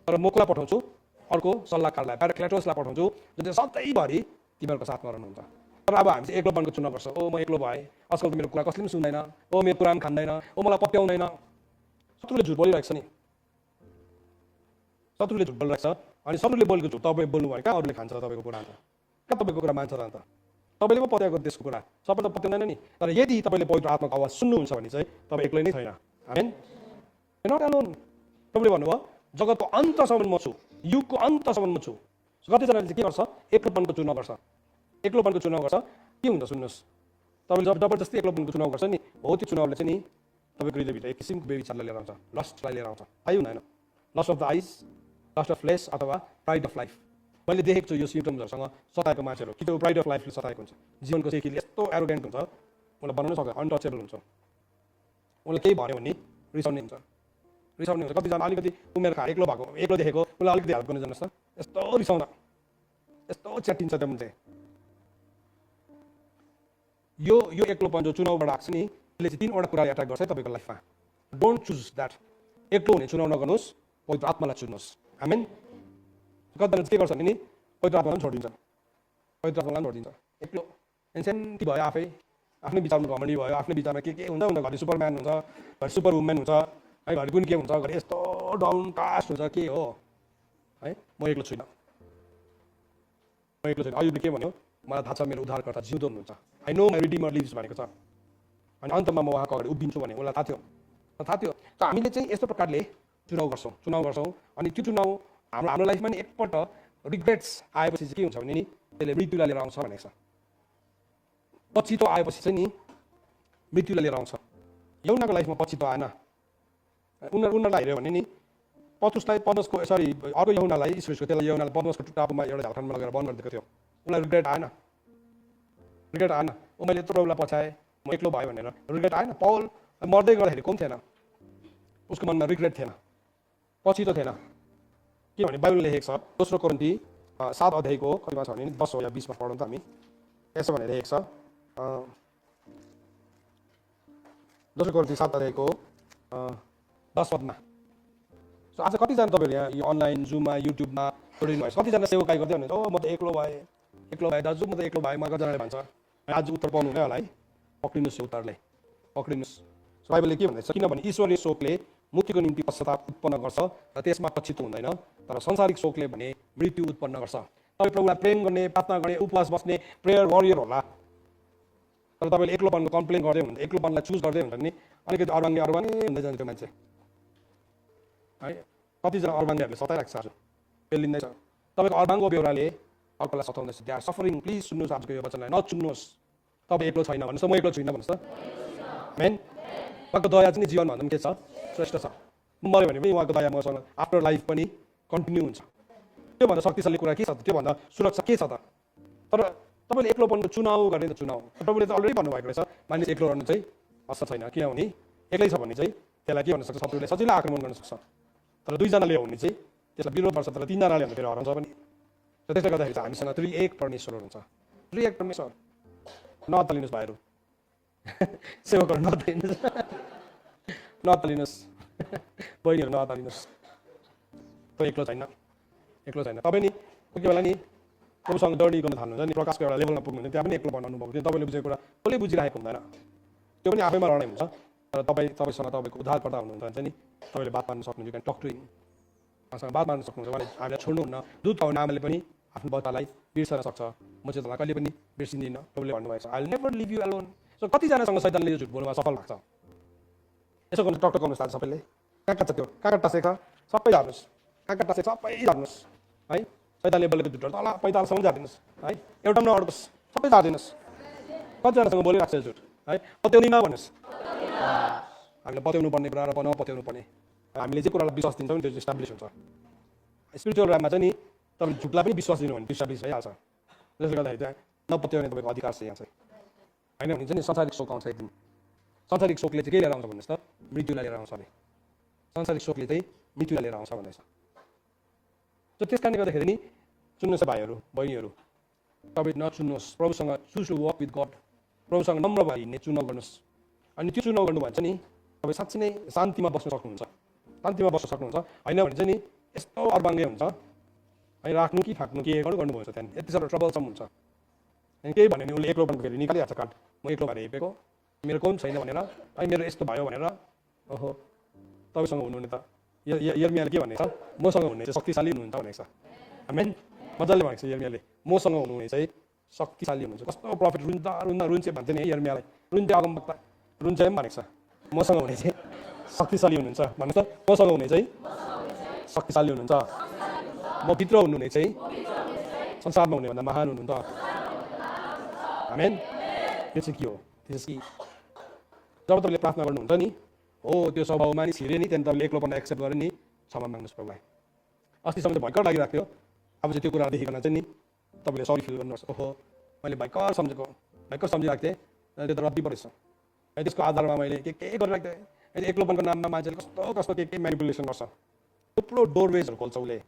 तर म कसलाई पठाउँछु, अर्को सल्लाहकारलाई, प्याराक्ल्याटोसलाई पठाउँछु, जुन चाहिँ सधैँभरि तिमीहरूको साथमा रहनुहुन्छ। तर अब हामी चाहिँ एक्लोपनको चुनाव गर्छ। ओ म एक्लो भएँ, आजकल त मेरो कुरा कसले पनि सुन्दैन, ओ मेरो कुरा पनि खाँदैन, ओ मलाई पत्याउँदैन। शत्रुले झुट बोलिरहेको छ नि, शत्रुले झुट बोलिरहेको छ। अनि शत्रुले बोलेको झुट तपाईँ बोल्नु भयो, कहाँ अरूले खान्छ तपाईँको कुरा? अन्त कहाँ तपाईँको कुरा मान्छ र? अन्त तपाईँले पो पत्याएको त्यसको कुरा, सबै त पत्याउँदैन नि। तर यदि तपाईँले पवित्र आत्माको आवाज सुन्नुहुन्छ भने चाहिँ तपाईँ एक्लै नै छैन। आमेन। Not Elon. प्रभुले भन्नुभयो, जगतको अन्तसम्म म छु, युगको अन्तसम्म म छु। कतिजनाले चाहिँ के गर्छ, एक्लोपनको चुनाव गर्छ। एक्लोपनको चुनाव गर्छ के हुन्छ सुन्नुहोस्, तपाईँले जब जबरजस्ती एक्लोपनको चुनाव गर्छ नि, हो त्यो चुनावले चाहिँ नि तपाईँको हृदयभित्र एक किसिमको बेविचारलाई लिएर आउँछ, लस्टलाई लिएर आउँछ। है हुँदैन? लस्ट अफ द आइज, लस्ट अफ फ्लेस अथवा प्राइड अफ लाइफ। मैले देखेको छु यो सिम्टम्सहरूसँग सताएको मान्छेहरू, कि त्यो प्राइड अफ लाइफले सताएको हुन्छ। जीवनको चाहिँ यस्तो एरोगेन्ट हुन्छ, उसलाई बनाउनै सक्दैन, अनटचेबल हुन्छ। उसलाई केही भन्यो भने रिसाउने हुन्छ। कतिजना अलिकति उमेर खा एक्लो भएको, एक्लो देखेको, उसलाई अलिकति हेल्प गर्नु जानुहोस् त, यस्तो रिसाउँदा, यस्तो च्याटिन्छ त्यो मान्छे। यो एक्लोपन जो चुनावबाट आएको छ नि, यसले चाहिँ 3वटा कुरा एट्याक गर्छ है तपाईँको लाइफमा। Don't choose that. एक्लो हुने चुनाव नगर्नुहोस्, पवित्र आत्मालाई चुन्नुहोस्। आमेन। कतिजना के गर्छ भने नि पवित्र आत्मालाई पनि छोडिदिन्छ, पवित्र आत्मालाई पनि छोडिदिन्छ। एक्लो एन्सेन्टी भयो, आफै आफ्नै विचारमा घमण्डी भयो, आफ्नै विचारमा के हुन्छ हुन्छ, घरि सुपरम्यान हुन्छ, घरि सुपर वुमेन हुन्छ है, घरि कुन के हुन्छ, घरि यस्तो डाउन कास्ट हुन्छ, के हो है। म एक्लो छुइनँ, म एक्लो छुइनँ। अयुबले के भन्यो, मलाई थाहा छ मेरो उद्धारकर्ता जिउँदो हुनुहुन्छ, आई नो माई रिडिमर लिभ्स भनेको छ। अनि अन्तमा म उहाँको अगाडि उभिन्छु भने उसलाई थाहा थियो। त हामीले चाहिँ यस्तो प्रकारले चुनाव गर्छौँ अनि त्यो चुनाव हाम्रो लाइफमा नि एकपल्ट रिग्रेट्स आएपछि चाहिँ के हुन्छ भने नि त्यसले मृत्युलाई लिएर आउँछ भनेको छ। पछितो आएपछि चाहिँ नि मृत्युलाई लिएर आउँछ। यौनाको लाइफमा पछितो आएन। उनीहरूलाई हेऱ्यो भने नि पत्रुसलाई पद्मसको अर्को यौनालाई ईश्वरको त्यसलाई यौनालाई पद्मसको टापुमा एउटा झारखण्डमा लगेर बन्द गरिदिएको थियो। उनीलाई रिग्रेट आएन। मैले यत्रो प्रभुलाई पछाएँ, म एक्लो भयो भनेर रिग्रेट आएन। पौल मर्दै गर्दाखेरि कोही थिएन, उसको मनमा रिग्रेट थिएन, पछितो थिएन। के भने बाइबलले लेखेको छ, दोस्रो कोरिन्थी 7 अध्यायको कतिमा छ भने 10 हो या 20मा पढौँ त हामी। यसो भनेर लेखेको छ, दोस्रो कोरिन्थी 7 अध्यायको 10 पदमा। सो आज कतिजना तपाईँहरू यहाँ यो अनलाइन जुममा युट्युबमा जोडिनु भएछ, कतिजना सेवकाई गर्दै हुनुहुन्छ, ओ म त एक्लो भएँ दाजु, म त एक्लो भएँ, कतिजनाले भन्छ। आज उत्तर पाउनु हुँदैन होला है, पक्रिनुहोस् यो उत्तरले, पक्रिनुहोस्। बाइबलले के भन्दैछ, किनभने ईश्वरीय शोकले मुक्तिको निम्ति पश्चाताप उत्पन्न गर्छ र त्यसमा पछितो हुँदैन, तर संसारिक शोकले भने मृत्यु उत्पन्न गर्छ। तपाईँ प्रभुलाई प्रेम गर्ने, प्रार्थना गर्ने, उपवास बस्ने प्रेयर वरियर होला, तर तपाईँले एक्लोपनको कम्प्लेन गर्दै हुनुहुन्छ, एक्लोपनलाई चुज गर्दै हुन्छ भने अलिकति अर्बाङ्गे हुँदै जान्छ त्यो मान्छे है। कतिजना अर्बाङ्गेहरूले सताइरहेको छ, आज पेलिँदैछ। तपाईँको अर्बाङ्गको बेहोराले अर्कोलाई सताउँदैछ। They are suffering. प्लिज सुन्नुहोस् आजको यो वचनलाई, नचुन्नुहोस्। तपाईँ एक्लो छैन भन्नुहोस् त, म एक्लो छुइनँ भन्नुहोस् त। आमेन। उहाँको दया चाहिँ जीवन भन्दा पनि के छ, श्रेष्ठ छ। म मऱ्यो भने पनि उहाँको दया मसँग आफ्टर लाइफ पनि कन्टिन्यू हुन्छ। त्योभन्दा शक्तिशाली कुरा के छ त, त्योभन्दा सुरक्षा के छ त। तर तपाईँले एक्लोपनको चुनाव गर्ने त चुनाव, प्रभुले त अलरेडी भन्नुभएको रहेछ, मानिस एक्लो रहनु चाहिँ असल छैन। किनभने एक्लै छ भने चाहिँ त्यसलाई के भन्न सक्छ, शत्रुले सजिलै आक्रमण गर्न सक्छ। तर दुईजनाले हो भने चाहिँ त्यसलाई विरोध गर्छ, तर तीनजनाले भने फेरि हराउँछ पनि। र त्यसले गर्दाखेरि चाहिँ हामीसँग त्रिएक परमेश्वर हुनुहुन्छ, त्रिएक परमेश्वर। नअत्तालिनुहोस् भाइहरू, सेवकहरू नअत्तालिनुहोस्, बहिनीहरू नअत्तालिनुहोस्। त एक्लो छैन। तपाईँ नि कोही बेला नि प्रभुसँग जर्नी गर्न थाल्नुहुन्छ नि, प्रकाशको एउटा लेभलमा पुग्नुहुन्छ, त्यहाँ पनि एक्लोपन अनुभव हुन्छ। तपाईँले बुझेको कुरा कसले बुझिरहेको हुँदैन, त्यो पनि आफैमा लडाइँ हुन्छ। तर तपाईँसँग तपाईँको उद्धारकर्ता हुनुहुन्छ भने चाहिँ नि तपाईँले बात मार्न सक्नुहुन्छ, क्यान टक टु हिम, उहाँसँग बात मार्न सक्नुहुन्छ। उहाँले हामीलाई छोड्नुहुन्न। दूत पाउने आमाले पनि आफ्नो बच्चालाई बिर्सन सक्छ। म चाहिँ तपाईँलाई कहिले पनि बिर्सिँदिनँ, प्रभुले भन्नुभएको छ, I will never leave you alone. So कतिजनासँग शैतानले यो झुट बोल्नुमा सफल भएको छ। यसो गर्नु, टक गर्नुहोस् आज सबैले। कहाँ छ त्यो, कहाँ टाँसेको छ, सबै झार्नुहोस्। कहाँ टाँसेको सबै झार्नुहोस् है। शैतानले बोलेको झुटहरू तल पैतालसम्म झारिदिनुहोस् है, एउटा पनि नअड्कोस्, सबै झारिदिनुहोस्। कतिजनासँग बोलिरहेको छ झुट है, पत्याउनु भन्नुहोस्। हामीले पत्याउनु पर्ने कुरा र नपत्याउनु पर्ने, हामीले जे कुरालाई विश्वास दिन्छौँ नि त्यो इस्टाब्लिस हुन्छ। स्पिरिचुअल राममा चाहिँ नि तपाईँले झुटलाई पनि विश्वास दिनु भने इस्टाब्लिस भइहाल्छ। त्यसले गर्दाखेरि चाहिँ नपत्याउने तपाईँको अधिकार छ यहाँ चाहिँ होइन भने चाहिँ नि संसारिक शोक आउँछ। एकदम संसारिक शोकले चाहिँ के लिएर आउँछ भन्नुहोस् त, मृत्युलाई लिएर आउँछ अरे। संसारिक शोकले चाहिँ मृत्युलाई लिएर आउँछ भन्दैछ। सो त्यस कारणले गर्दाखेरि नि सुन्नुहोस् भाइहरू बहिनीहरू, तपाईँ नचुन्नुहोस्, प्रभुसँग choose to walk with God, प्रभुसँग नम्र भएर हिँड्ने चुनाव गर्नुहोस्। अनि त्यो चुनाव गर्नु भन्छ नि तपाईँ साँच्चै नै शान्तिमा बस्न सक्नुहुन्छ, शान्तिमा बस्न सक्नुहुन्छ। होइन भने चाहिँ नि यस्तो अर्बाङ्गे हुन्छ है, राख्नु कि फाट्नु के गर्नुभएको छ त्यहाँदेखि, यति साह्रो ट्रबलसम्म हुन्छ। अनि केही भन्यो भने उसले एक्लो भन्नु फेरि निकालिहाल्छ कार्ड, म एक्लो भएर हिँडेको, मेरो कोही छैन भनेर है, मेरो यस्तो भयो भनेर। ओहो, तपाईँसँग हुनुहुने त यर्मियाले के भनेको छ, मसँग हुने चाहिँ शक्तिशाली हुनुहुन्छ भनेको छ। आमेन। मजाले भनेको छ यर्मियाले, मसँग हुनुहुने चाहिँ शक्तिशाली हुनुहुन्छ। कस्तो प्रफिट रुन्चे भन्थ्यो नि है यर्मियालाई, रुन्चे अगमवक्ता रुन्चे पनि भनेको छ, मसँग हुने चाहिँ शक्तिशाली हुनुहुन्छ भन्नुहोस् त। मसँग हुने चाहिँ शक्तिशाली हुनुहुन्छ, म भित्र हुनुहुने चाहिँ संसारमा हुने भन्दा महान हुनुहुन्छ। आमेन। त्यो चाहिँ के हो, त्यो चाहिँ जब तपाईँले प्रार्थना गर्नुहुन्छ नि, हो त्यो स्वभावमा नि छिरे नि, त्यहाँदेखि तपाईँले एक्लोपन एक्सेप्ट गरेर नि क्षमा माग्नुहोस् प्रभुलाई। अस्तिसम्म चाहिँ भयङ्कर लागिरहेको थियो, अब चाहिँ त्यो कुरा देखिकन चाहिँ नि तपाईँले सरी फिल गर्नुहोस्। ओहो मैले भयङ्कर सम्झिरहेको थिएँ, त्यो त रद्दी परेछ। त्यसको आधारमा मैले के गरिरहेको थिएँ, एक्लोपनको नाममा मान्छेले कस्तो के म्यानिपुलेसन गर्छ, थुप्रो डोरवेजहरू खोल्छ उसले।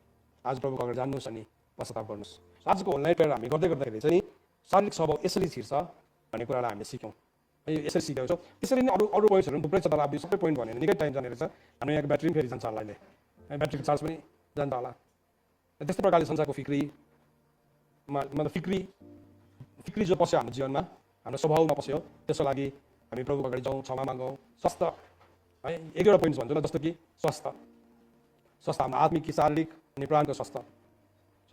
आज प्रभुको अगाडि जान्नुहोस् अनि पश्चाताप गर्नुहोस्। आजको अनलाइन प्रेयर हामी गर्दाखेरि चाहिँ नि शारीरिक स्वभाव यसरी छिर्छ भन्ने कुरालाई हामीले सिक्यौँ। यसरी सिकेको छौँ। त्यसरी नै अरू अरू पोइन्ट्सहरू पनि थुप्रै छ, तर अब सबै पोइन्ट भने निकै टाइम जाने रहेछ। हाम्रो यहाँको ब्याट्री पनि फेरि जान्छ होला अहिले, ब्याट्रीको चार्ज पनि जान्छ होला। त्यस्तै प्रकारले संसारको मतलब फिक्री जो पस्यो हाम्रो जीवनमा, हाम्रो स्वभावमा पस्यो, त्यसको लागि हामी प्रभुको अगाडि जाउँ, क्षमा मागौँ। स्वास्थ्य है, एक दुईवटा पोइन्ट्स भन्छु न, जस्तो कि स्वास्थ्य हाम्रो आत्मिक कि शारीरिक अनि प्राणको स्वास्थ्य।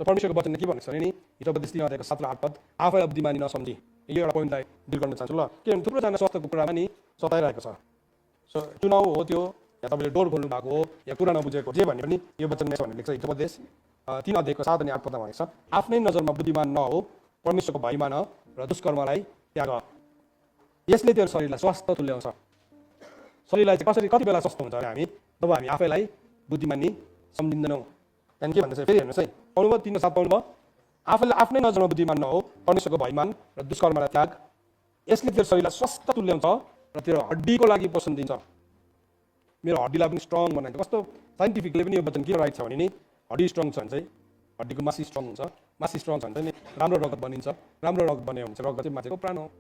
सो परमेश्वरको वचनले के भनेको छ भने नि, हिजोपदेश 3 अध्यायको 7 र 8 पद, आफैलाई बुद्धिमानी नसम्झी, यो एउटा पोइन्टलाई डिल गर्न चाहन्छु ल। किनभने थुप्रोजना स्वास्थ्यको कुरामा नि सताइरहेको छ। सो चुनाव हो त्यो, या तपाईँले डोर खोल्नु भएको हो, या कुरा नबुझेको, जे भने पनि यो वचनमा यसो भनेर लेख्छ, हिजोपदेश 3 अध्यायको 7 अनि 8 पदमा भनेको छ, आफ्नै नजरमा बुद्धिमान नहो, परमेश्वरको भय मान र दुष्कर्मलाई त्याग, यसले त्यो शरीरलाई स्वास्थ्य तुल्याउँछ। शरीरलाई चाहिँ कसरी कति बेला स्वस्थ हुन्छ भने हामी जब हामी आफैलाई बुद्धिमानी सम्झिँदैनौँ। त्यहाँदेखि के भन्दैछ फेरि हेर्नुहोस् है, पाउनुभयो 3:7 पाउनुभयो, आफैलाई आफ्नै नजरमा बुद्धिमान नहो, परमेश्वरको भयमान र दुष्कर्मलाई त्याग, यसले त्यो शरीरलाई स्वस्थ तुल्याउँछ र त्यो हड्डीको लागि पोषण दिन्छ। मेरो हड्डीलाई पनि स्ट्रङ बनाइन्छ। कस्तो साइन्टिफिकली पनि यो वचन के राइट छ भने नि, हड्डी स्ट्रङ छ भने चाहिँ हड्डीको मासी स्ट्रङ हुन्छ, मासी स्ट्रङ छ भने चाहिँ नि राम्रो रगत बनिन्छ, राम्रो रगत बन्यो भने चाहिँ रगत चाहिँ मान्छेको प्राण हो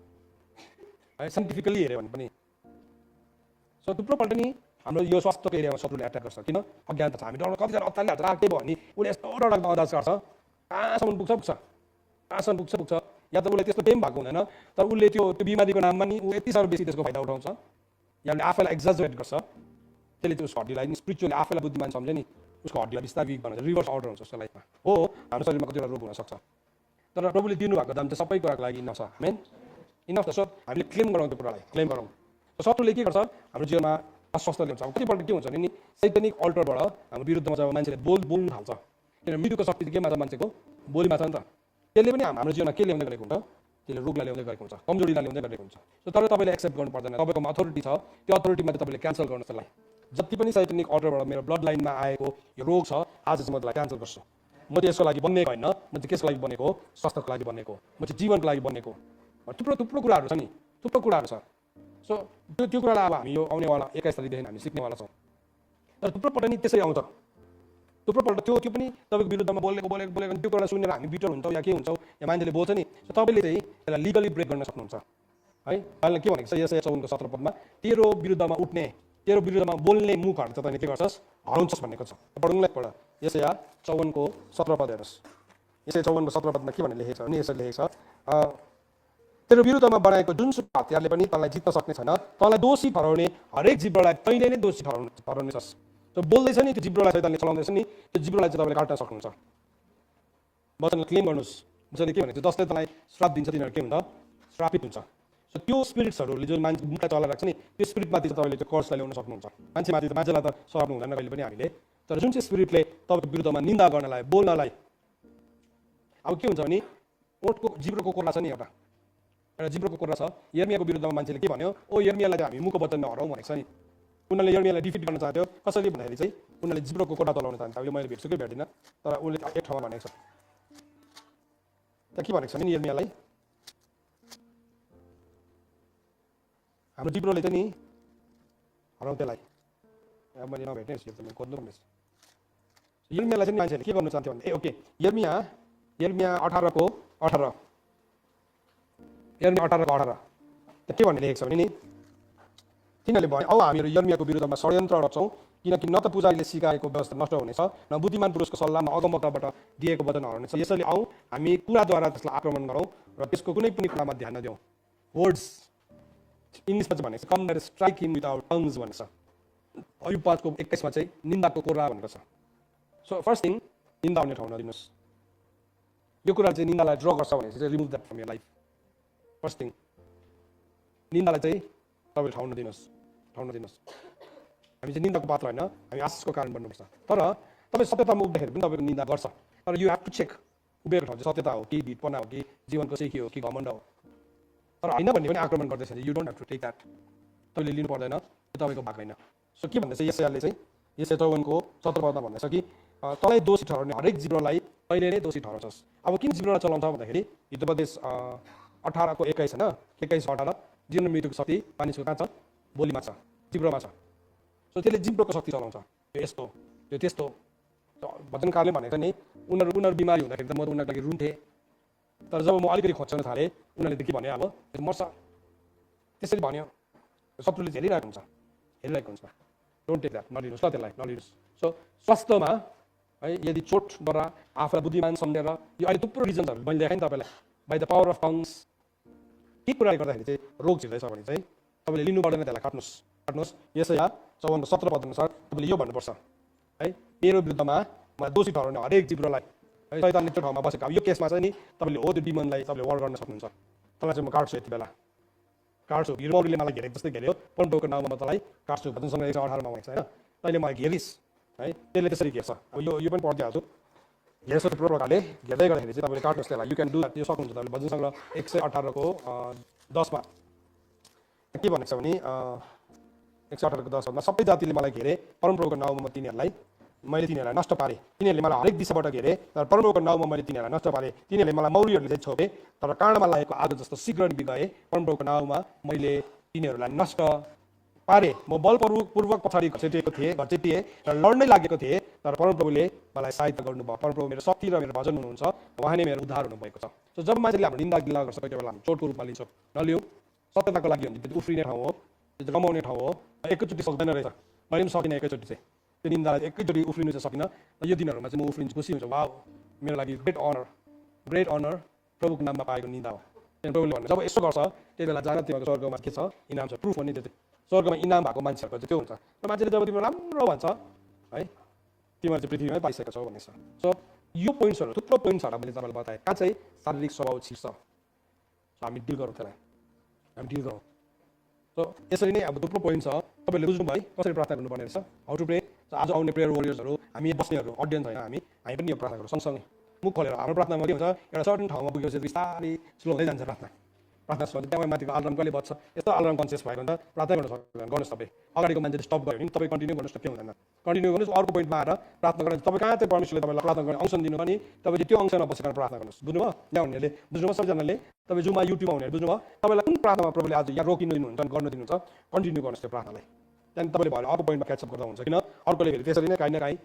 है, साइन्टिफिकली हेऱ्यो भने पनि। सो थुप्रोपल्ट नि हाम्रो यो स्वास्थ्यको एरियामा शत्रुले एट्याक गर्छ। किन? अज्ञानता छ। हामी डर कतिजना अत्तालिहाल्छ, के भयो भने उसले यस्तो डरलाग्दो अन्दाज गर्छ, कहाँसम्म पुग्छ, या त उसले त्यस्तो केही भएको हुँदैन, तर उसले त्यो बिमारीको नाममा नि ऊ यति साह्रो बेसी त्यसको फाइदा उठाउँछ, या उसले आफैलाई एक्जाजरेट गर्छ। त्यसले त्यो हड्डीलाई नि स्पिरिचुअली आफैलाई बुद्धिमान सम्झे नि उसको हड्डीलाई बिस्तारै विक बनाउँछ, रिभर्स अर्डर हुन्छ उसको लाइफमा। हो, हाम्रो शरीरमा कतिवटा रोग हुनसक्छ, तर प्रभुले दिनुभएको दाम चाहिँ सबै कुराको लागि इनफ छ। आमेन, इनफ छ। सो हामीले क्लेम गरौँ, त्यो कुरालाई क्लेम गरौँ। शत्रुले के गर्छ? हाम्रो जीवनमा अस्वस्थ ल्याउँछ। अब कतिपल्ट के हुन्छ भने नि, सैतानिक अल्टरबाट हाम्रो विरुद्धमा जब मान्छेले बोल्नु थाल्छ, किनभने मृत्युको शक्ति चाहिँ केमा छ? मान्छेको बोलीमा छ नि त। त्यसले पनि हाम्रो जीवनमा के ल्याउँदै गरेको हुन्छ? त्यसले रोगलाई ल्याउँदै गरेको हुन्छ, कमजोरीलाई ल्याउँदै गरेको हुन्छ। सो तर तपाईँले एक्सेप्ट गर्नु पर्दैन, तपाईँकोमा अथोरिटी छ, त्यो अथोरिटीमा चाहिँ तपाईँले क्यान्सल गर्नु त्यसलाई। जति पनि सैतानिक अल्टरबाट मेरो ब्लड लाइनमा आएको यो रोग छ, आज चाहिँ म त्यसलाई क्यान्सल गर्छु। म चाहिँ यसको लागि बनेको होइन, म चाहिँ केसको लागि बनेको हो? स्वास्थ्यको लागि बनेको, म चाहिँ जीवनको लागि बनेको। थुप्रो कुराहरू छ नि, थुप्रो कुराहरू छ। सो त्यो कुरालाई अब हामी यो आउनेवाला 21 तारिकदेखि हामी सिक्नेवाला छौँ। तर थुप्रोपल्ट नि त्यसरी आउँछ, थुप्रोपल्ट त्यो पनि तपाईँको विरुद्धमा बोलेको त्यो कुरालाई सुनेर हामी बिटर हुन्छौँ या के हुन्छौँ, या मान्छेले बोल्छ नि, तपाईँले चाहिँ त्यसलाई लिगली ब्रेक गर्न सक्नुहुन्छ है। अहिले के भनेको छ यसै 54 को 17 पदमा, तेरो विरुद्धमा उठ्ने, तेरो विरुद्धमा बोल्ने मुखहरू चाहिँ तैँले के गर्छस्? हराउँछस् भनेको छ। पढौँला एकपल्ट, यसै 54 को 17 पद हेर्नुहोस्। यसै 54 को 17 पदमा के भनेर लेखेको छ भने यसरी लेखेको छ, तेरो विरुद्धमा बनाएको जुनसुकै हतियारले पनि तँलाई जित्न सक्ने छैन, तँलाई दोषी ठहराउने हरेक जिब्रोलाई तैँले नै दोषी ठहराउनेछस्। त्यो बोल्दैछ नि, त्यो जिब्रोलाई सैतानले चलाउँदैछ नि, त्यो जिब्रोलाई चाहिँ तपाईँले काट्न सक्नुहुन्छ। वचनलाई क्लेम गर्नुहोस्। वचनले के भनेको छ? जसले तँलाई श्राप दिन्छ तिनीहरू के हुन्छ? श्रापित हुन्छ। सो त्यो स्पिरिट्सहरूले जुन मान्छे मुखलाई चलाइरहेको छ नि, त्यो स्पिरिटमाथि चाहिँ तपाईँले त्यो कर्सलाई ल्याउन सक्नुहुन्छ। मान्छेलाई त सराप्नु हुँदैन कहिले पनि हामीले, तर जुन चाहिँ स्पिरिटले तपाईँको विरुद्धमा निन्दा गर्नलाई, बोल्नलाई, अब के हुन्छ भने ओठको जिब्रोको कोर्रा छ नि, एउटा जिब्रोको कोर्रा छ। यर्मियाको विरुद्धमा मान्छेले के भन्यो? ओ यर्मियालाई चाहिँ हामी मुखको वचनमा हराउँ भनेको छ नि। उनीहरूले यर्मियालाई डिफिट गर्न चाहन्थ्यो। कसैले भन्दाखेरि चाहिँ उनीहरूले जिब्रोको कोर्रा चलाउन चाहन्थ्यो। यो मैले भेट्छु कि भेट्दिनँ, तर उसले एक ठाउँमा भनेको छ। त्यहाँ के भनेको छ नि यर्मियालाई? हाम्रो जिब्रोले चाहिँ नि हराउँ त्यसलाई। अब मैले नभेट्ने मैले खोज्नु पर्ने। यर्मियालाई चाहिँ मान्छेहरूले के गर्नु चाहन्थ्यो भने, ओके, यर्मिया 18 को 18 त के भन्ने लेखेको छ भने नि, तिनीहरूले भने, औ हामीहरू यर्मियाको विरुद्धमा षड्यन्त्र रच्छौँ, किनकि न त पुजारीले सिकाएको व्यवस्था नष्ट हुनेछ, न बुद्धिमान पुरुषको सल्लाहमा अगमवक्ताबाट दिएको वचन हराउनेछ। यसैले आऊ हामी कुराद्वारा त्यसलाई आक्रमण गरौँ र त्यसको कुनै पनि कुरामा ध्यान नदिउँ। वर्ड्स इङ्ग्लिसमा चाहिँ भनेको छ, come that strike him with our tongues भनेको छ। अयुब 5 को 21 मा चाहिँ निन्दाको कोर्रा भनेको छ। सो फर्स्ट थिङ, निन्दा हुने ठाउँ नदिनुहोस्। यो कुरा चाहिँ निन्दालाई ड्र गर्छ भने चाहिँ remove that from your life. First thing, निन्दालाई चाहिँ तपाईँले ठाउँ नदिनुहोस्। हामी चाहिँ निन्दाको पात्र होइन, हामी आशिषको कारण बन्नुपर्छ। तर तपाईँ सत्यतामा उभिँदाखेरि पनि तपाईँको निन्दा गर्छ, तर यु हेभ टु चेक उभिएको ठाउँ चाहिँ सत्यता हो कि भिडपना हो कि जीवनको सेकी हो कि घमण्ड हो। तर होइन भन्ने पनि आक्रमण गर्दैछ भने you don't have to take that. तपाईँले लिनु पर्दैन, त्यो तपाईँको भाग होइन। सो के भन्दैछ यसैले चाहिँ, यसै 54 को 17 पदमा भन्दैछ कि तँलाई दोषी ठहराउने हरेक जिब्रोलाई तैँले नै दोषी ठहराउँछस्। अब किन जिब्रोलाई चलाउँछ भन्दाखेरि हिजोपदेश 18 को 21 होइन, 21-18, जीवन र मृत्युको शक्ति मानिसको कहाँ छ? बोलीमा छ, जिब्रोमा छ। सो त्यसले जिब्रोको शक्ति चलाउँछ। यो यस्तो, यो त्यस्तो। भजनकारले भनेको नि, उनीहरू बिमारी हुँदाखेरि त म त उनीहरूको लागि रुन्थेँ, तर जब म अलिकति खोज्न थालेँ, उनीहरूले त के भने अब मर्छ। त्यसरी भन्यो शत्रुले झेलिरहेको हुन्छ हेरिरहेको हुन्छ डोन्ट टेक द्याट नलिनुहोस् ल त्यसलाई नलिनुहोस् सो स्वास्थ्यमा है यदि चोटबाट आफूलाई बुद्धिमान सम्झेर यो अहिले थुप्रो रिजन्सहरू मैले देखाएँ नि तपाईँलाई by the power of tongues के कुराले गर्दाखेरि चाहिँ रोग छिर्दैछ भने चाहिँ तपाईँले लिनु पर्दैन त्यसलाई काट्नुहोस् यसैया 54:17 पद अनुसार तपाईँले यो भन्नुपर्छ है मेरो विरुद्धमा मलाई दोषी ठहराउने हरेक जिब्रोलाई है शैतानले त्यो ठाउँमा बसेको अब यो केसमा चाहिँ नि तपाईँले हो त्यो डिमनलाई तपाईँले वार गर्न सक्नुहुन्छ तपाईँलाई चाहिँ म काट्छु यति बेला काट्छु हिरमौरीले मलाई घेरेको जस्तै घेर्यो परमप्रभुको नाउँमा म तँलाई काट्छु भजनसँग 118 भनेको छ होइन तैँले मलाई घेरिस् है त्यसले त्यसरी घेर्छ अब यो पनि पढिदिइहाल्छु घेर्छ थुप्रो प्रकारले घेर्दै गर्दाखेरि चाहिँ तपाईँले काट्नुहोस् त्यसलाई यु क्यान डु त्यो सक्नुहुन्छ तपाईँले भजनसँग 118 को 10 मा के भनेको छ भने 118 को 10 मा सबै जातिले मलाई घेरे परमप्रभुको नाउँमा म मैले तिनीहरूलाई नष्ट पारेँ तिनीहरूले मलाई हरेक दिशाबाट घेरे तर परमप्रभुको नाउँमा मैले तिनीहरूलाई नष्ट पारेँ तिनीहरूले मलाई मौरीहरूले चाहिँ छोपे तर काँडमा लागेको आगो जस्तो शीघ्र निभि गए परमप्रभुको नाउँमा मैले तिनीहरूलाई नष्ट पारेँ म बलपूर्वक पछाडि घचेटिए र लड्नै लागेको थिएँ तर परमप्रभुले मलाई सहायता गर्नुभयो परमप्रभु मेरो शक्ति र मेरो भजन हुनुहुन्छ उहाँ नै मेरो उद्धार हुनुभएको छ सो जब मान्छेले हाम्रो निन्दा गिल्ला गर्छ त्यति बेला हामी चोटको रूपमा लिन्छौँ नलिउँ सत्यताको लागि हो भने त्यो उफ्रिने ठाउँ हो त्यो रमाउने ठाउँ हो एकैचोटि सक्दैन रहेछ मैले पनि सकिनँ एकैचोटि चाहिँ त्यो निन्दालाई एकैचोटि उफ्रिनु चाहिँ सकिनँ यो दिनहरूमा चाहिँ म उफ्रिन्छु खुसी हुन्छ वाउ मेरो लागि ग्रेट अनर प्रभुको नाममा पाएको निन्दा हो प्रभुले भन्नु जब यसो गर्छ त्यही बेला जान तिमीहरूको स्वर्गमा के छ इनाम छ प्रुफ हो नि त्यो चाहिँ स्वर्गमा इनाम भएको मान्छेहरूको चाहिँ त्यो हुन्छ र मान्छेले जब तिम्रो राम्रो भन्छ है तिमीहरू चाहिँ पृथ्वीमै पाइसकेको छौ भन्ने छ सो यो पोइन्ट्सहरू थुप्रो पोइन्ट्सहरू मैले तपाईँलाई बताएँ कहाँ चाहिँ शारीरिक स्वभाव छिर्छ हामी डिल गरौँ त्यसलाई सो यसरी नै अब थुप्रो पोइन्ट छ तपाईँले बुझ्नुभयो कसरी प्रार्थना गर्नुपर्ने रहेछ हाउ टु प्रे आज आउने प्रेयर वरियर्सहरू हामी बस्नेहरू अडियन्स होइन हामी पनि यो प्रार्थना गरौँ सँगसँगै मुख खोलेर हाम्रो प्रार्थनामा के हुन्छ एउटा सर्टन ठाउँमा पुगेपछि बिस्तारै स्लो हुँदै जान्छ प्रार्थना सुन्दा त्यहाँ माथिको अलार्म कहिले बज्छ यस्तो अलार्म कन्सियस भएको अन्त प्रार्थना गर्न सक्दैन गर्नुहोस् तपाईँ अगाडिको मान्छेले स्टप गर्यो भने तपाईँ कन्टिन्यू गर्नुहोस् के हुँदैन कन्टिन्यू गर्नुहोस् अर्को पोइन्टमा आएर प्रार्थना गर्नु तपाईँ कहाँ चाहिँ परमेश्वरले तपाईँलाई प्रार्थना गर्ने अंश दिनु भने तपाईँले त्यो अंशमा बसेर प्रार्थना गर्नुहोस् बुझ्नुभयो यहाँ हुनेले बुझ्नुभयो सबैजनाले तपाईँ जुमा युट्युबमा हुनेहरू बुझ्नुभयो तपाईँलाई कुन प्रार्थनामा प्रभुले आज यहाँ रोकिनु दिनुहुन्छ गर्न दिनुहुन्छ कन्टिन्यू गर्नुहोस् त्यो प्रार्थनालाई त्यहाँदेखि तपाईँले भयो अर्को पोइन्टमा क्याचअप गर्दा हुन्छ किन अर्कोले फेरि त्यसरी नै काहीँ न काहीँ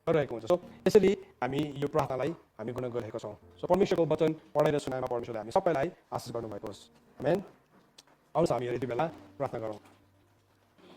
गरिरहेको हुन्छ सो यसरी हामी यो प्रार्थनालाई हामी गुण गरिरहेका छौँ सो परमेश्वरको वचन पढाइ र सुनाइमा परमेश्वरले हामी सबैलाई आशिष गर्नुभएको होस् आमेन आउनुहोस् हामी यति बेला प्रार्थना गरौँ